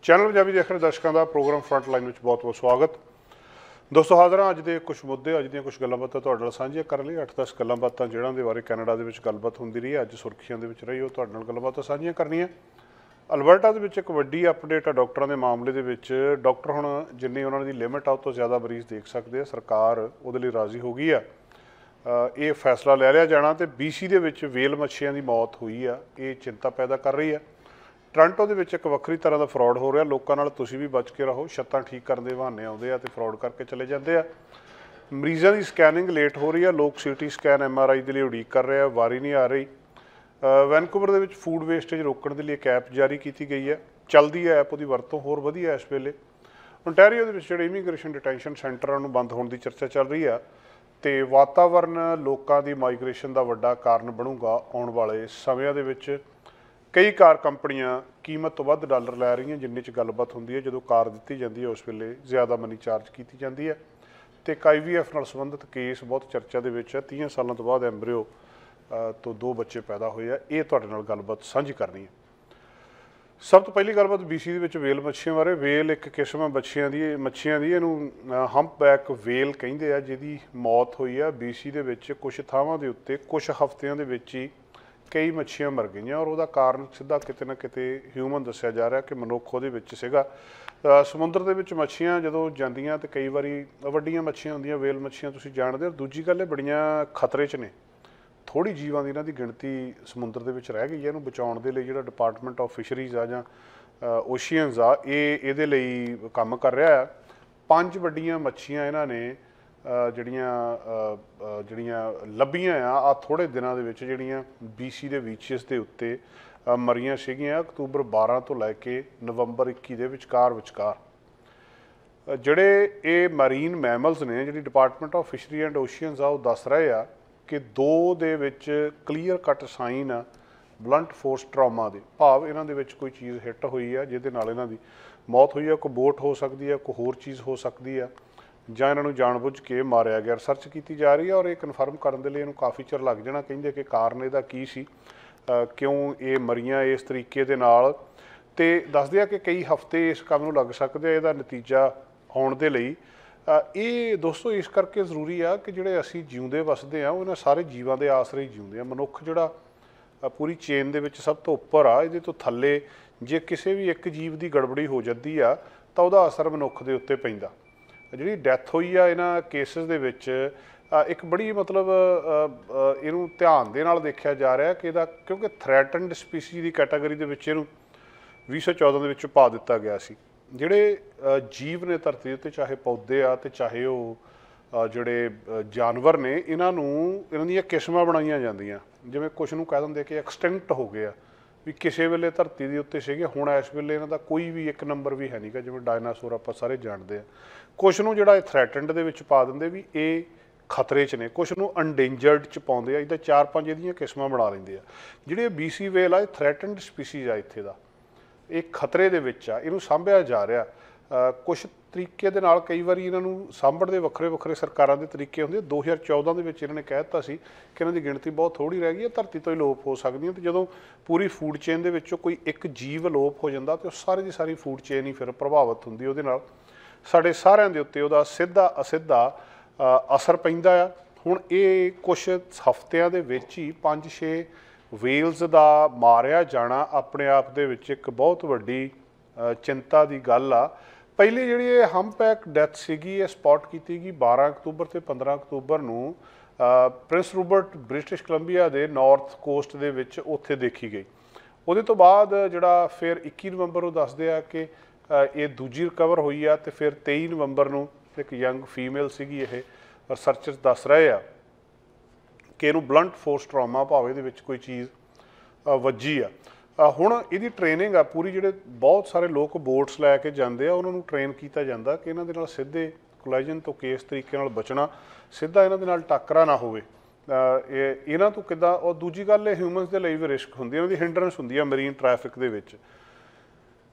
Channel Punjabi देख रहे दर्शकों का प्रोग्राम फ्रंट लाइन में बहुत बहुत स्वागत। दोस्तों हाजिर हाँ अज के कुछ मुद्दे अज दी कुछ गल्लां बातां तुहाडे नाल साझीआं करन लई 8-10 गल्लां बातां जिन्हां दे बारे कैनेडा दे विच गलबात हुंदी रही अज सुर्खियां दे विच रही वो तुहाडे नाल गल्लां बातां साझीआं करनियां। अलबर्टा दे विच एक वड्डी अपडेट है डॉक्टरां दे मामले दे विच। डॉक्टर हुण जिन्नी उन्हां दी लिमिट आ उस तों ज़्यादा मरीज़ देख सकदे आ। सरकार उहदे लई राज़ी हो गई आ। ये फैसला लै लिया जाना तो BC दे विच वेल मच्छियां दी मौत हुई आ। ये चिंता पैदा कर रही है। टोरंटो दे विच एक वक्री तरह का फ्रॉड हो रहा। लोगों नाल तुसीं भी बच के रहो। छत्तां ठीक करन दे बहाने आउंदे आ ते फ्रॉड करके चले जाते हैं। मरीज़ों की स्कैनिंग लेट हो रही है। लोग CT स्कैन MRI के लिए उड़ीक कर रहे हैं, वारी नहीं आ रही। Vancouver they which food wastage रोकने के लिए एक ऐप जारी की गई है। चलती है ऐप, उसकी वरतों होर वधिया इस वेले। ओंटारियो दे विच जिहड़े इमीग्रेशन डिटेंशन सेंटर उन्होंने बंद होने की चर्चा चल रही है तो वातावरण लोगों की माइग्रेशन का वड्डा कारण बनूगा। आने वाले समयां दे विच कई कार कंपनियां कीमत तो वध डॉलर लै रही जिन्ने च गलबात होंदी है। जो कार दी जाती है उस वेले ज़्यादा मनी चार्ज की जाती है। तो IVF नाल संबंधित केस बहुत चर्चा के 30 सालों तो बाद एंब्रियो तो 2 बच्चे पैदा हुए आ। ये तुहाडे नाल गलबात साझी करनी है। सब तो पहली गलबात BC दे विच वेल मच्छियां बारे। वेल एक किस्म है मच्छियां दी इहनूं हंपबैक वेल कहिंदे आ, जिहदी मौत हुई है BC दे विच। कुछ थावां दे उत्ते कुछ हफ्तियां दे विच ही कई मच्छियां मर गई और उसका कारण सीधा किते ना किते ह्यूमन दस्सिया जा रहा कि मनुख उहदे विच सीगा। समुद्र दे विच मच्छियां जदों जांदियां ते कई वारी वड्डियां मच्छियां हुंदियां, वेल मच्छियां तुसीं जाणदे हो। दूजी गल ये बड़ियां खतरे च ने। थोड़ी जीवां दी इन्हां दी गिणती समुद्र दे विच रह गई है। इहनूं बचाउण दे लई जिहड़ा डिपार्टमेंट ऑफ फिशरीज़ आ जां ओशियनस आ इहदे लई काम कर रहा है। 5 वड्डियां मच्छियां इन्हां ने ਜਿਹੜੀਆਂ ਲੱਭੀਆਂ ਆ ਥੋੜੇ ਦਿਨਾਂ ਦੇ ਵਿੱਚ ਜਿਹੜੀਆਂ BC ਦੇ ਬੀਚਸ ਦੇ ਉੱਤੇ ਮਰੀਆਂ ਸੀਗੀਆਂ ਅਕਤੂਬਰ 12 ਤੋਂ ਲੈ ਕੇ ਨਵੰਬਰ 21 ਦੇ ਵਿਚਕਾਰ ਜਿਹੜੇ ਇਹ ਮਰੀਨ ਮੈਮਲਸ ਨੇ, ਜਿਹੜੀ department of fishery and oceans ਆ ਉਹ ਦੱਸ ਰਹੇ ਆ ਕਿ 2 ਦੇ ਵਿੱਚ ਕਲੀਅਰ ਕੱਟ ਸਾਈਨ ਆ ਬਲੰਟ ਫੋਰਸ ਟਰਾਮਾ ਦੇ। ਭਾਵ ਇਹਨਾਂ ਦੇ ਵਿੱਚ ਕੋਈ ਚੀਜ਼ ਹਿੱਟ ਹੋਈ ਆ ਜਿਹਦੇ ਨਾਲ ਇਹਨਾਂ ਦੀ ਮੌਤ ਹੋਈ ਆ। ਕੋਈ ਬੋਟ ਹੋ ਸਕਦੀ ਆ, ਕੋਈ ਹੋਰ ਚੀਜ਼ ਹੋ ਸਕਦੀ ਆ, ਜਾਂ ਇਹਨਾਂ ਨੂੰ ਜਾਣਬੁੱਝ ਕੇ ਮਾਰਿਆ ਗਿਆ। ਰਿਸਰਚ ਕੀਤੀ ਜਾ ਰਹੀ ਹੈ ਔਰ ਇਹ ਕਨਫਰਮ ਕਰਨ ਦੇ ਲਈ ਇਹਨੂੰ ਕਾਫੀ ਚਿਰ ਲੱਗ ਜਾਣਾ। ਕਹਿੰਦੇ ਕਿ ਕਾਰਨ ਇਹਦਾ ਕੀ ਸੀ, ਕਿਉਂ ਇਹ ਮਰੀਆਂ ਇਸ ਤਰੀਕੇ ਦੇ ਨਾਲ। ਤੇ ਦੱਸਦੇ ਆ ਕਿ ਕਈ ਹਫ਼ਤੇ ਇਸ ਕੰਮ ਨੂੰ ਲੱਗ ਸਕਦੇ ਆ ਇਹਦਾ ਨਤੀਜਾ ਆਉਣ ਦੇ ਲਈ। ਇਹ ਦੋਸਤੋ ਇਸ ਕਰਕੇ ਜ਼ਰੂਰੀ ਆ ਕਿ ਜਿਹੜੇ ਅਸੀਂ ਜਿਉਂਦੇ ਵਸਦੇ ਆ ਉਹਨਾਂ ਸਾਰੇ ਜੀਵਾਂ ਦੇ ਆਸਰੇ ਹੀ ਜਿਉਂਦੇ ਆ। ਮਨੁੱਖ ਜਿਹੜਾ ਪੂਰੀ ਚੇਨ ਦੇ ਵਿੱਚ ਸਭ ਤੋਂ ਉੱਪਰ ਆ। ਇਹਦੇ ਤੋਂ ਥੱਲੇ ਜੇ ਕਿਸੇ ਵੀ ਇੱਕ ਜੀਵ ਦੀ ਗੜਬੜੀ ਹੋ ਜਾਂਦੀ ਆ ਤਾਂ ਉਹਦਾ ਅਸਰ ਮਨੁੱਖ ਦੇ ਉੱਤੇ ਪੈਂਦਾ। ਜਿਹੜੀ ਡੈਥ ਹੋਈ ਆ ਇਹਨਾਂ ਕੇਸਿਸ ਦੇ ਵਿੱਚ ਇੱਕ ਬੜੀ ਮਤਲਬ ਇਹਨੂੰ ਧਿਆਨ ਦੇ ਨਾਲ ਦੇਖਿਆ ਜਾ ਰਿਹਾ ਕਿ ਇਹਦਾ ਕਿਉਂਕਿ ਥ੍ਰੈਟਨਡ ਸਪੀਸੀਜ਼ ਦੀ ਕੈਟਾਗਰੀ ਦੇ ਵਿੱਚ ਇਹਨੂੰ 2014 ਦੇ ਵਿੱਚ ਪਾ ਦਿੱਤਾ ਗਿਆ ਸੀ। ਜਿਹੜੇ ਜੀਵ ਨੇ ਧਰਤੀ ਉੱਤੇ, ਚਾਹੇ ਪੌਦੇ ਆ ਤੇ ਚਾਹੇ ਉਹ ਜਿਹੜੇ ਜਾਨਵਰ ਨੇ, ਇਹਨਾਂ ਦੀਆਂ ਕਿਸਮਾਂ ਬਣਾਈਆਂ ਜਾਂਦੀਆਂ। ਜਿਵੇਂ ਕੁਛ ਨੂੰ ਕਹਿ ਦਿੰਦੇ ਕਿ ਐਕਸਟਿੰਕਟ ਹੋ ਗਏ ਆ, ਵੀ ਕਿਸੇ ਵੇਲੇ ਧਰਤੀ ਦੇ ਉੱਤੇ ਸੀਗੇ, ਹੁਣ ਇਸ ਵੇਲੇ ਇਹਨਾਂ ਦਾ ਕੋਈ ਵੀ ਇੱਕ ਨੰਬਰ ਵੀ ਹੈ ਨਹੀਂ ਗਾ। ਜਿਵੇਂ ਡਾਇਨਾਸੌਰ ਆਪਾਂ ਸਾਰੇ ਜਾਣਦੇ ਆ। ਕੁਛ ਨੂੰ ਜਿਹੜਾ ਥ੍ਰੈਟਨਡ ਦੇ ਵਿੱਚ ਪਾ ਦਿੰਦੇ ਵੀ ਇਹ ਖਤਰੇ 'ਚ ਨੇ, ਕੁਛ ਨੂੰ ਅਨਡੇਂਜਰਡ 'ਚ ਪਾਉਂਦੇ ਆ। ਇੱਦਾਂ 4-5 ਇਹਦੀਆਂ ਕਿਸਮਾਂ ਬਣਾ ਲੈਂਦੇ ਆ। ਜਿਹੜੇ BC ਵੇਲ ਆ ਇਹ ਥ੍ਰੈਟਨਡ ਸਪੀਸੀਜ਼ ਆ ਇੱਥੇ ਦਾ, ਇਹ ਖਤਰੇ ਦੇ ਵਿੱਚ ਆ। ਇਹਨੂੰ ਸਾਂਭਿਆ ਜਾ ਰਿਹਾ ਕੁਛ ਤਰੀਕੇ ਦੇ ਨਾਲ। ਕਈ ਵਾਰੀ ਇਹਨਾਂ ਨੂੰ ਸਾਂਭਣ ਦੇ ਵੱਖਰੇ ਵੱਖਰੇ ਸਰਕਾਰਾਂ ਦੇ ਤਰੀਕੇ ਹੁੰਦੇ। 2014 ਦੇ ਵਿੱਚ ਇਹਨਾਂ ਨੇ ਕਹਿ ਦਿੱਤਾ ਸੀ ਕਿ ਇਹਨਾਂ ਦੀ ਗਿਣਤੀ ਬਹੁਤ ਥੋੜ੍ਹੀ ਰਹਿ ਗਈ ਹੈ, ਧਰਤੀ ਤੋਂ ਹੀ ਲੋਪ ਹੋ ਸਕਦੀਆਂ। ਅਤੇ ਜਦੋਂ ਪੂਰੀ ਫੂਡ ਚੇਨ ਦੇ ਵਿੱਚੋਂ ਕੋਈ ਇੱਕ ਜੀਵ ਲੋਪ ਹੋ ਜਾਂਦਾ ਤਾਂ ਉਹ ਸਾਰੀ ਦੀ ਸਾਰੀ ਫੂਡ ਚੇਨ ਹੀ ਫਿਰ ਪ੍ਰਭਾਵਿਤ ਹੁੰਦੀ। ਉਹਦੇ ਨਾਲ ਸਾਡੇ ਸਾਰਿਆਂ ਦੇ ਉੱਤੇ ਉਹਦਾ ਸਿੱਧਾ ਅਸਿੱਧਾ ਅਸਰ ਪੈਂਦਾ ਆ। ਹੁਣ ਇਹ ਕੁਛ ਹਫ਼ਤਿਆਂ ਦੇ ਵਿੱਚ ਹੀ 5-6 ਵੇਲਸ ਦਾ ਮਾਰਿਆ ਜਾਣਾ ਆਪਣੇ ਆਪ ਦੇ ਵਿੱਚ ਇੱਕ ਬਹੁਤ ਵੱਡੀ ਚਿੰਤਾ ਦੀ ਗੱਲ ਆ। ਪਹਿਲੀ ਜਿਹੜੀ ਇਹ ਹੰਪਬੈਕ ਡੈਥ ਸੀਗੀ ਇਹ ਸਪੌਟ ਕੀਤੀ ਗਈ 12 ਅਕਤੂਬਰ ਅਤੇ 15 ਅਕਤੂਬਰ ਨੂੰ ਪ੍ਰਿੰਸ ਰੂਬਰਟ ਬ੍ਰਿਟਿਸ਼ ਕੋਲੰਬੀਆ ਦੇ ਨਾਰਥ ਕੋਸਟ ਦੇ ਵਿੱਚ ਉੱਥੇ ਦੇਖੀ ਗਈ। ਉਹਦੇ ਤੋਂ ਬਾਅਦ ਜਿਹੜਾ ਫਿਰ 21 ਨਵੰਬਰ ਨੂੰ ਦੱਸਦੇ ਆ ਕਿ ਇਹ ਦੂਜੀ ਰਿਕਵਰ ਹੋਈ ਆ। ਅਤੇ ਫਿਰ 23 ਨਵੰਬਰ ਨੂੰ ਇੱਕ ਯੰਗ ਫੀਮੇਲ ਸੀਗੀ। ਇਹ ਰਿਸਰਚਰਸ ਦੱਸ ਰਹੇ ਆ ਕਿ ਇਹਨੂੰ ਬਲੰਟ ਫੋਰਸ ਟਰਾਮਾ, ਭਾਵੇਂ ਇਹਦੇ ਵਿੱਚ ਕੋਈ ਚੀਜ਼ ਵੱਜੀ ਆ। ਹੁਣ ਇਹਦੀ ਟ੍ਰੇਨਿੰਗ ਆ ਪੂਰੀ। ਜਿਹੜੇ ਬਹੁਤ ਸਾਰੇ ਲੋਕ ਬੋਟਸ ਲੈ ਕੇ ਜਾਂਦੇ ਆ ਉਹਨਾਂ ਨੂੰ ਟ੍ਰੇਨ ਕੀਤਾ ਜਾਂਦਾ ਕਿ ਇਹਨਾਂ ਦੇ ਨਾਲ ਸਿੱਧੇ ਕੋਲਾਈਜਨ ਤੋਂ ਕਿਸ ਤਰੀਕੇ ਨਾਲ ਬਚਣਾ, ਸਿੱਧਾ ਇਹਨਾਂ ਦੇ ਨਾਲ ਟੱਕਰਾ ਨਾ ਹੋਵੇ। ਇਹਨਾਂ ਤੋਂ ਕਿੱਦਾਂ। ਔਰ ਦੂਜੀ ਗੱਲ ਇਹ ਹਿਊਮਨਸ ਦੇ ਲਈ ਵੀ ਰਿਸਕ ਹੁੰਦੀ, ਇਹਨਾਂ ਦੀ ਹਿੰਡਰੈਂਸ ਹੁੰਦੀ ਆ ਮਰੀਨ ਟ੍ਰੈਫਿਕ ਦੇ ਵਿੱਚ।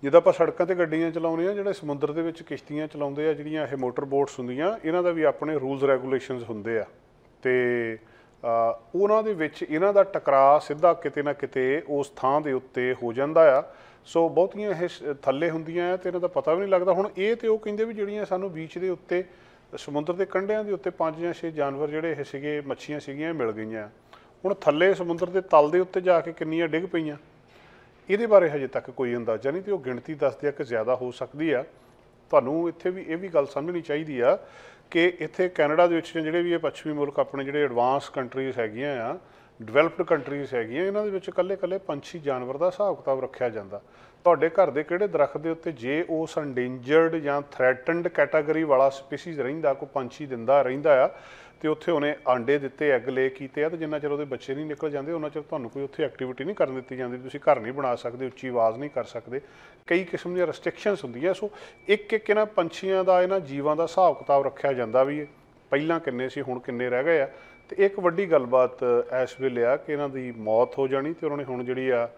ਜਿੱਦਾਂ ਆਪਾਂ ਸੜਕਾਂ 'ਤੇ ਗੱਡੀਆਂ ਚਲਾਉਂਦੇ ਹਾਂ, ਜਿਹੜੇ ਸਮੁੰਦਰ ਦੇ ਵਿੱਚ ਕਿਸ਼ਤੀਆਂ ਚਲਾਉਂਦੇ ਆ, ਜਿਹੜੀਆਂ ਇਹ ਮੋਟਰ ਬੋਟਸ ਹੁੰਦੀਆਂ, ਇਹਨਾਂ ਦਾ ਵੀ ਆਪਣੇ ਰੂਲਸ ਰੈਗੂਲੇਸ਼ਨਸ ਹੁੰਦੇ ਆ। ਅਤੇ ਉਹਨਾਂ ਦੇ ਵਿੱਚ ਇਹਨਾਂ ਦਾ ਟਕਰਾਅ ਸਿੱਧਾ ਕਿਤੇ ਨਾ ਕਿਤੇ ਉਸ ਥਾਂ ਦੇ ਉੱਤੇ ਹੋ ਜਾਂਦਾ ਆ। ਸੋ ਬਹੁਤੀਆਂ ਇਹ ਥੱਲੇ ਹੁੰਦੀਆਂ ਆ ਤੇ ਇਹਨਾਂ ਦਾ ਪਤਾ ਵੀ ਨਹੀਂ ਲੱਗਦਾ। ਹੁਣ ਇਹ ਤੇ ਉਹ ਕਹਿੰਦੇ ਵੀ ਜਿਹੜੀਆਂ ਸਾਨੂੰ ਬੀਚ ਦੇ ਉੱਤੇ ਸਮੁੰਦਰ ਦੇ ਕੰਢਿਆਂ ਦੇ ਉੱਤੇ 5 ਜਾਂ 6 ਜਾਨਵਰ ਜਿਹੜੇ ਇਹ ਸੀਗੇ, ਮੱਛੀਆਂ ਸੀਗੀਆਂ, ਮਿਲ ਗਈਆਂ। ਹੁਣ ਥੱਲੇ ਸਮੁੰਦਰ ਦੇ ਤਲ ਦੇ ਉੱਤੇ ਜਾ ਕੇ ਕਿੰਨੀਆਂ ਡਿੱਗ ਪਈਆਂ, ਇਹਦੇ ਬਾਰੇ ਹਜੇ ਤੱਕ ਕੋਈ ਅੰਦਾਜ਼ਾ ਨਹੀਂ, ਤੇ ਉਹ ਗਿਣਤੀ ਦੱਸਦੀ ਆ ਕਿ ਜ਼ਿਆਦਾ ਹੋ ਸਕਦੀ ਆ। ਤੁਹਾਨੂੰ ਇੱਥੇ ਵੀ ਇਹ ਵੀ ਗੱਲ ਸਮਝਣੀ ਚਾਹੀਦੀ ਆ ਕਿ ਇੱਥੇ ਕੈਨੇਡਾ ਦੇ ਵਿੱਚ ਜਿਹੜੇ ਵੀ ਇਹ ਪੱਛਮੀ ਮੁਲਕ ਆਪਣੇ ਜਿਹੜੇ ਐਡਵਾਂਸ ਕੰਟਰੀਜ਼ ਹੈਗੀਆਂ ਆ, ਡਿਵੈਲਪਡ ਕੰਟਰੀਜ਼ ਹੈਗੀਆਂ, ਇਹਨਾਂ ਦੇ ਵਿੱਚ ਇਕੱਲੇ ਪੰਛੀ ਜਾਨਵਰ ਦਾ ਹਿਸਾਬ ਕਿਤਾਬ ਰੱਖਿਆ ਜਾਂਦਾ। ਤੁਹਾਡੇ ਘਰ ਦੇ ਕਿਹੜੇ ਦਰਖਤ ਦੇ ਉੱਤੇ ਜੇ ਉਸ ਅੰਡੇਂਜਰਡ ਜਾਂ ਥ੍ਰੈਟਨਡ ਕੈਟਾਗਰੀ ਵਾਲਾ ਸਪੀਸੀਜ਼ ਰਹਿੰਦਾ, ਕੋਈ ਪੰਛੀ ਦਿੰਦਾ ਰਹਿੰਦਾ ਆ, ਤੇ ਉੱਥੇ ਉਹਨੇ ਆਂਡੇ ਦਿੱਤੇ, ਐਗ ਲੇ ਕੀਤੇ ਆ, ਤੇ ਜਿੰਨਾ ਚਿਰ ਉਹਦੇ ਬੱਚੇ ਨਹੀਂ ਨਿਕਲ ਜਾਂਦੇ ਉਹਨਾਂ ਚਿਰ ਤੁਹਾਨੂੰ ਕੋਈ ਉੱਥੇ ਐਕਟੀਵਿਟੀ ਨਹੀਂ ਕਰਨ ਦਿੱਤੀ ਜਾਂਦੀ। ਤੁਸੀਂ ਘਰ ਨਹੀਂ ਬਣਾ ਸਕਦੇ, ਉੱਚੀ ਆਵਾਜ਼ ਨਹੀਂ ਕਰ ਸਕਦੇ, ਕਈ ਕਿਸਮ ਦੀਆਂ ਰੈਸਟ੍ਰਿਕਸ਼ਨਸ ਹੁੰਦੀਆਂ। ਸੋ ਇੱਕ ਇਹਨਾਂ ਪੰਛੀਆਂ ਦਾ, ਇਹਨਾਂ ਜੀਵਾਂ ਦਾ ਹਿਸਾਬ ਕਿਤਾਬ ਰੱਖਿਆ ਜਾਂਦਾ ਵੀ ਪਹਿਲਾਂ ਕਿੰਨੇ ਸੀ, ਹੁਣ ਕਿੰਨੇ ਰਹਿ ਗਏ ਆ। ਤੇ ਇੱਕ ਵੱਡੀ ਗੱਲਬਾਤ ਇਸ ਵੇਲੇ ਆ ਕਿ ਇਹਨਾਂ ਦੀ ਮੌਤ ਹੋ ਜਾਣੀ, ਤੇ ਉਹਨਾਂ ਨੇ ਹੁਣ ਜਿਹੜੀ ਆ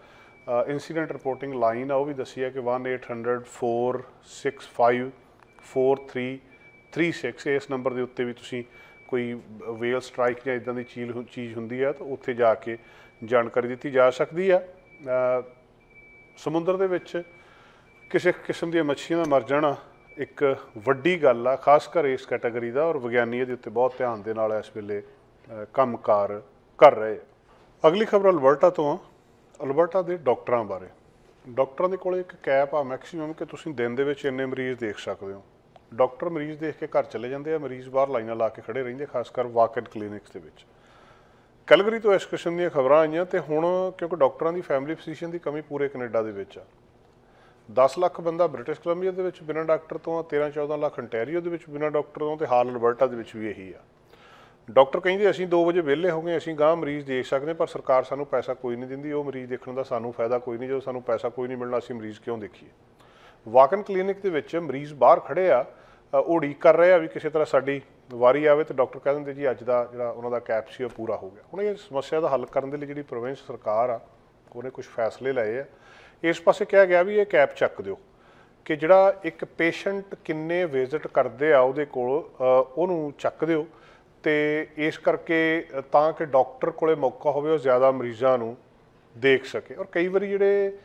ਇੰਸੀਡੈਂਟ ਰਿਪੋਰਟਿੰਗ ਲਾਈਨ ਆ ਉਹ ਵੀ ਦੱਸੀ ਹੈ ਕਿ 1-800-465-4336 ਇਸ ਨੰਬਰ ਦੇ ਉੱਤੇ ਵੀ ਤੁਸੀਂ ਕੋਈ ਵੇਲ ਸਟ੍ਰਾਈਕ ਜਾਂ ਇੱਦਾਂ ਦੀ ਚੀਜ਼ ਹੁੰਦੀ ਆ ਤਾਂ ਉੱਥੇ ਜਾ ਕੇ ਜਾਣਕਾਰੀ ਦਿੱਤੀ ਜਾ ਸਕਦੀ ਆ। ਸਮੁੰਦਰ ਦੇ ਵਿੱਚ ਕਿਸੇ ਕਿਸਮ ਦੀਆਂ ਮੱਛੀਆਂ ਦਾ ਮਰ ਜਾਣਾ ਇੱਕ ਵੱਡੀ ਗੱਲ ਆ, ਖਾਸ ਕਰ ਇਸ ਕੈਟਾਗਰੀ ਦਾ, ਔਰ ਵਿਗਿਆਨੀ ਇਹਦੇ ਉੱਤੇ ਬਹੁਤ ਧਿਆਨ ਦੇ ਨਾਲ ਇਸ ਵੇਲੇ ਕੰਮਕਾਰ ਕਰ ਰਹੇ। ਅਗਲੀ ਖਬਰ ਅਲਬਰਟਾ ਤੋਂ ਆ। ਅਲਬਰਟਾ ਦੇ ਡਾਕਟਰਾਂ ਬਾਰੇ। ਡਾਕਟਰਾਂ ਦੇ ਕੋਲ ਇੱਕ ਕੈਪ ਆ ਮੈਕਸੀਮਮ ਕਿ ਤੁਸੀਂ ਦਿਨ ਦੇ ਵਿੱਚ ਇੰਨੇ ਮਰੀਜ਼ ਦੇਖ ਸਕਦੇ ਹੋ। ਡਾਕਟਰ ਮਰੀਜ਼ ਦੇਖ ਕੇ ਘਰ ਚਲੇ ਜਾਂਦੇ ਆ, ਮਰੀਜ਼ ਬਾਹਰ ਲਾਈਨਾਂ ਲਾ ਕੇ ਖੜੇ ਰਹਿੰਦੇ, ਖਾਸ ਕਰ ਵਾਕ-ਇਨ ਕਲੀਨਿਕਸ ਦੇ ਵਿੱਚ। ਕੈਲਗਰੀ ਤੋਂ ਇਸ ਕਿਸਮ ਦੀਆਂ ਖਬਰਾਂ ਆਈਆਂ, ਤੇ ਹੁਣ ਕਿਉਂਕਿ ਡਾਕਟਰਾਂ ਦੀ ਫੈਮਿਲੀ ਫਿਜ਼ੀਸ਼ੀਅਨ ਦੀ ਕਮੀ ਪੂਰੇ ਕੈਨੇਡਾ ਦੇ ਵਿੱਚ ਆ। 10 ਲੱਖ ਬੰਦਾ ਬ੍ਰਿਟਿਸ਼ ਕੋਲੰਬੀਆ ਦੇ ਵਿੱਚ ਬਿਨਾਂ ਡਾਕਟਰ ਤੋਂ ਆ, 13-14 ਲੱਖ ontario ਦੇ ਵਿੱਚ ਬਿਨਾਂ ਡਾਕਟਰ ਤੋਂ, ਤੇ ਹਾਲ ਅਲਬਰਟਾ ਦੇ ਵਿੱਚ ਵੀ ਇਹੀ ਆ। ਡਾਕਟਰ ਕਹਿੰਦੇ ਅਸੀਂ 2 ਵਜੇ ਵਿਹਲੇ ਹੋ ਗਏ, ਅਸੀਂ ਗਾਂਹ ਮਰੀਜ਼ ਦੇਖ ਸਕਦੇ, ਪਰ ਸਰਕਾਰ ਸਾਨੂੰ ਪੈਸਾ ਕੋਈ ਨਹੀਂ ਦਿੰਦੀ, ਉਹ ਮਰੀਜ਼ ਦੇਖਣ ਦਾ ਸਾਨੂੰ ਫਾਇਦਾ ਕੋਈ ਨਹੀਂ। ਜਦੋਂ ਸਾਨੂੰ ਪੈਸਾ ਕੋਈ ਨਹੀਂ ਮਿਲਣਾ, ਅਸੀਂ ਮਰੀਜ਼ ਕਿਉਂ ਦੇਖੀਏ। ਵਾਕ-ਇਨ ਕਲੀਨਿਕ ਦੇ ਵਿੱਚ ਮਰੀਜ਼ ਬਾਹਰ ਖੜੇ ਆ, ਉਹ ਉਡੀਕ ਕਰ ਰਹੇ ਆ ਵੀ ਕਿਸੇ ਤਰ੍ਹਾਂ ਸਾਡੀ ਵਾਰੀ ਆਵੇ, ਤੇ ਡਾਕਟਰ ਕਹਿ ਦਿੰਦੇ ਜੀ ਅੱਜ ਦਾ ਜਿਹੜਾ ਉਹਨਾਂ ਦਾ ਕੈਪ ਸੀ ਉਹ ਪੂਰਾ ਹੋ ਗਿਆ। ਹੁਣ ਇਹ ਸਮੱਸਿਆ ਦਾ ਹੱਲ ਕਰਨ ਦੇ ਲਈ ਜਿਹੜੀ ਪ੍ਰੋਵਿੰਸ ਸਰਕਾਰ ਆ ਉਹਨੇ ਕੁਝ ਫੈਸਲੇ ਲਏ ਆ। ਇਸ ਪਾਸੇ ਕਿਹਾ ਗਿਆ ਵੀ ਇਹ ਕੈਪ ਚੱਕ ਦਿਓ ਕਿ ਜਿਹੜਾ ਇੱਕ ਪੇਸ਼ੈਂਟ ਕਿੰਨੇ ਵਿਜ਼ਿਟ ਕਰਦੇ ਆ ਉਹਦੇ ਕੋਲ, ਉਹਨੂੰ ਚੱਕ ਦਿਓ, ਤੇ ਇਸ ਕਰਕੇ ਤਾਂ ਕਿ ਡਾਕਟਰ ਕੋਲੇ ਮੌਕਾ ਹੋਵੇ ਉਹ ਜ਼ਿਆਦਾ ਮਰੀਜ਼ਾਂ ਨੂੰ ਦੇਖ ਸਕੇ। ਔਰ ਕਈ ਵਾਰੀ ਜਿਹੜੇ